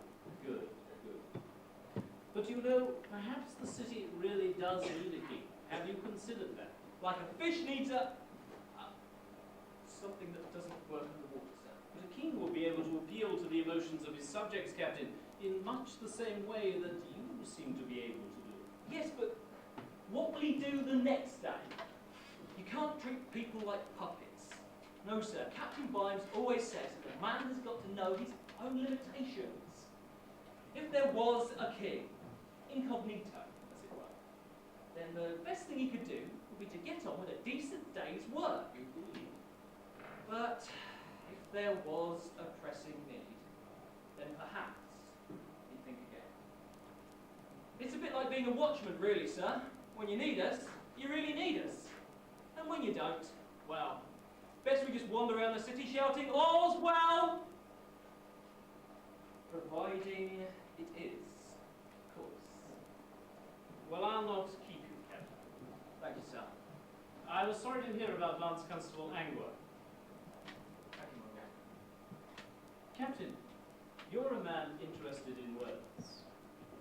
Good, good. But you know, perhaps the city really does need a king. Have you considered that? Like a fish needs a... something that doesn't work in the water, sir. But a king will be able to appeal to the emotions of his subjects, Captain, in much the same way that you seem to be able to do. Yes, but what will he do the next day? You can't treat people like puppets. No, sir. Captain Vimes always says that a man has got to know his own limitations. If there was a king, incognito, as it were, then the best thing he could do would be to get on with a decent day's work. But if there was a pressing need, then perhaps he'd think again. It's a bit like being a watchman, really, sir. When you need us, you really need us. And when you don't, well, best we just wander around the city shouting, "All's well!" Providing it is, of course. Well, I'll not keep you, Captain. Thank you, sir. I was sorry to hear about Lance Constable Angua. Thank you, my lord. Captain, you're a man interested in words.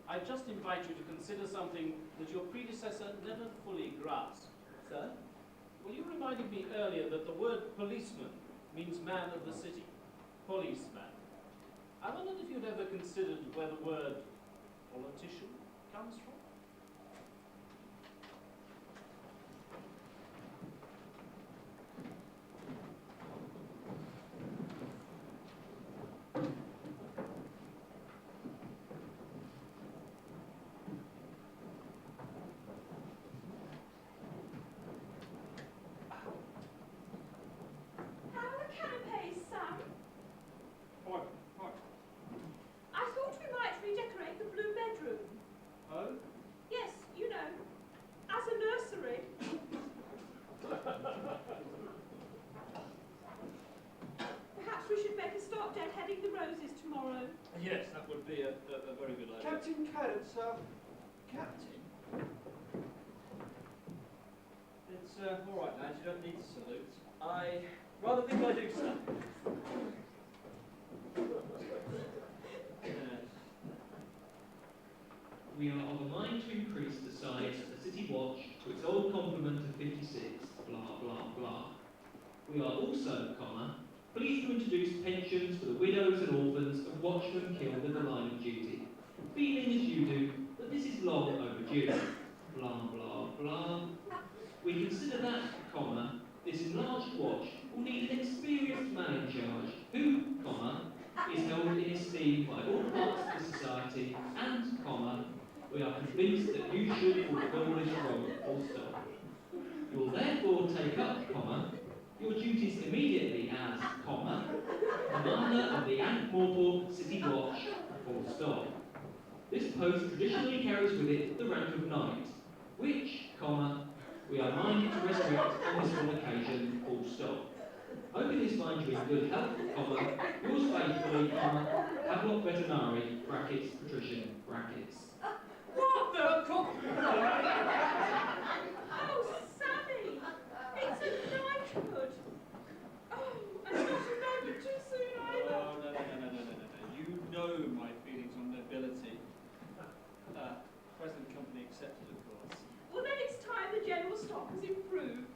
I just invite you to consider something that your predecessor never fully grasped. Sir? Well, you reminded me earlier that the word policeman means man of the city. Policeman. I wondered if you'd ever considered where the word politician comes from. Yes, that would be a very good idea. Captain Cadence, Captain? It's all right, lads. You don't need to salute. I rather think I do, sir. We are of a mind to increase the size of the City Watch to its old complement of 56, blah, blah, blah. We are also, pleased to introduce pensions for the widows and orphans of watchmen killed in the line of duty, feeling as you do that this is long overdue, blah, blah, blah. We consider that, this enlarged watch will need an experienced man in charge who, is held in esteem by all parts of the society and, we are convinced that you should fulfill this role full stop. You will therefore take up, your duties immediately as, Commander of the Ankh-Morpork City Watch, full stop. This post traditionally carries with it the rank of knight, which, we are minded to resurrect on this one occasion, full stop. Hoping this finds you in good health, yours faithfully, Havelock Vetinari, patrician, What the cook? Oh, Sammy! It's a knighthood! Oh, and not a moment too soon either! Oh, no. You know my feelings on nobility. Present company accepted, of course. Well, then it's time the general stock was improved.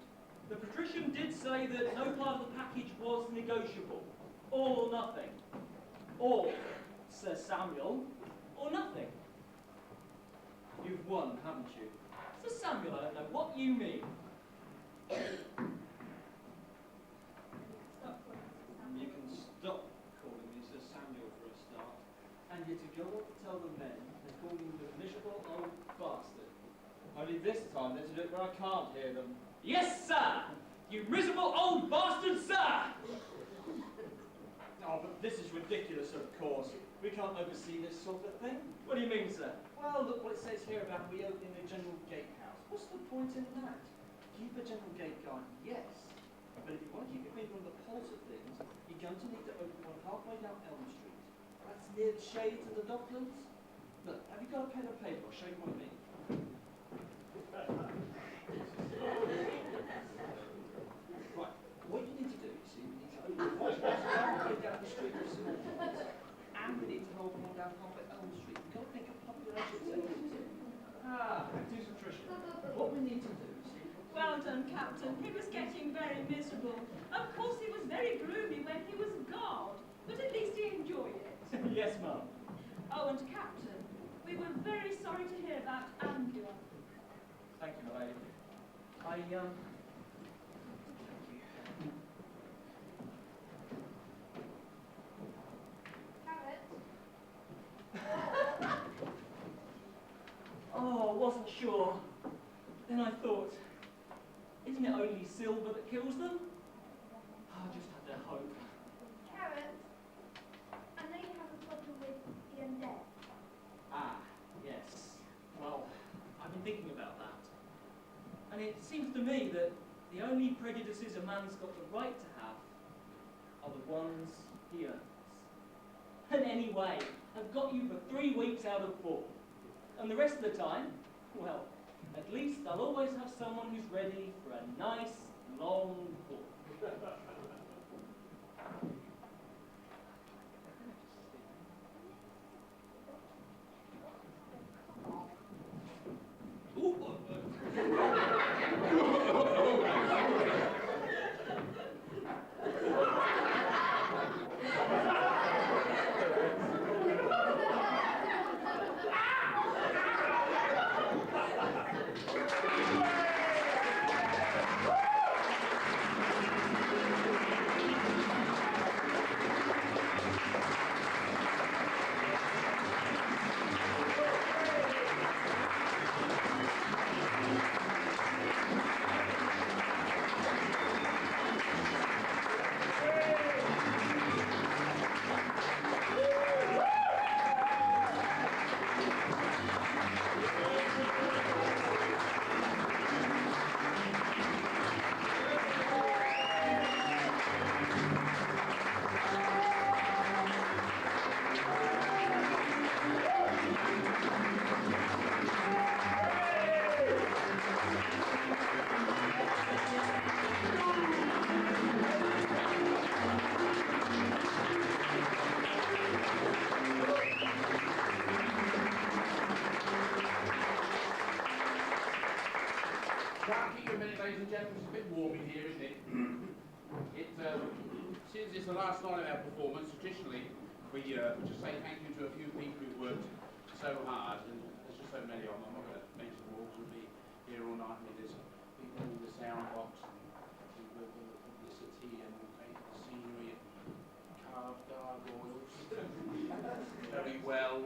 The patrician did say that no part of the package was negotiable. All or nothing. Or, Sir Samuel, or nothing. You've won, haven't you? Sir Samuel, I don't know what you mean. You can stop calling me Sir Samuel for a start, and you're to go up and tell the men they're calling you the miserable old bastard. Only this time they're to do it where I can't hear them. Yes, sir! You miserable old bastard, sir! Oh, but this is ridiculous, of course. We can't oversee this sort of thing. What do you mean, sir? Well, look what it says here about reopening the general gatehouse. What's the point in that? Keep a general gate guard, yes. But if you want to keep your finger on the pulse of things, you're going to need to open one halfway down Elm Street. That's near the Shades and the Docklands. Look, have you got a pen and paper? I'll show you what I mean. Right, what you need to do, you see, we need to open one halfway down the street of St. Albans, and we need to open one down halfway Elm Street. We've got to think of population centres. Do some Tricia. What we need to do, see. Well done, Captain. He was getting very miserable. Of course, he was very gloomy when he was guard, but at least he enjoyed it. Yes, ma'am. Oh, and Captain, we were very sorry to hear about Angua. Thank you, my lady. Thank you. Oh, I wasn't sure. Then I thought, isn't it only silver that kills them? I just had to hope. Carrot, I know you have a problem with the undead. Ah, yes. Well, I've been thinking about that. And it seems to me that the only prejudices a man's got the right to have are the ones he earns. And anyway, I've got you for 3 weeks out of 4. And the rest of the time, well, at least I'll always have someone who's ready for a nice, long walk. Ladies and gentlemen, it's a bit warm in here, isn't it? Since it's the last night of our performance, traditionally we just say thank you to a few people who've worked so hard, and there's just so many of them. I'm not going to mention them all, we'll be here all night. I mean, there's people in the sound box, and who work on the publicity and paint the scenery and carve gargoyles very well.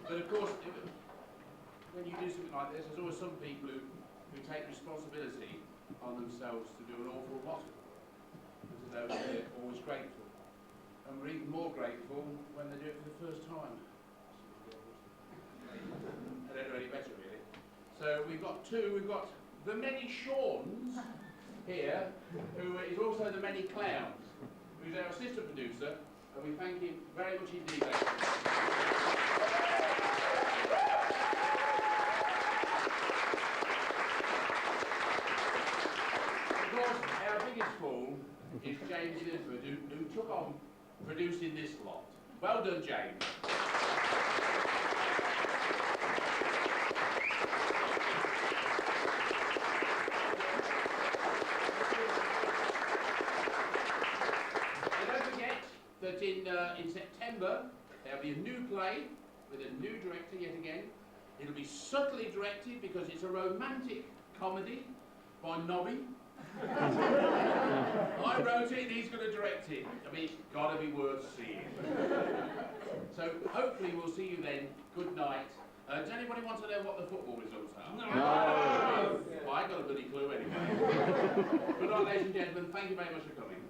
But of course, when you do something like this, there's always some people who take responsibility on themselves to do an awful lot of work. And to those we're always grateful. And we're even more grateful when they do it for the first time. I don't know any better, really. So we've got the many Shauns here, who is also the many Clowns, who's our assistant producer, and we thank him very much indeed. Our biggest fool is James Linford, who took on producing this lot. Well done, James. And don't forget that in September there'll be a new play with a new director yet again. It'll be subtly directed because it's a romantic comedy. By Nobby. I wrote it and he's going to direct it. I mean, it's got to be worth seeing. So hopefully we'll see you then. Good night. Does anybody want to know what the football results are? No. Well, I got a bloody clue anyway. Good night, ladies and gentlemen. Thank you very much for coming.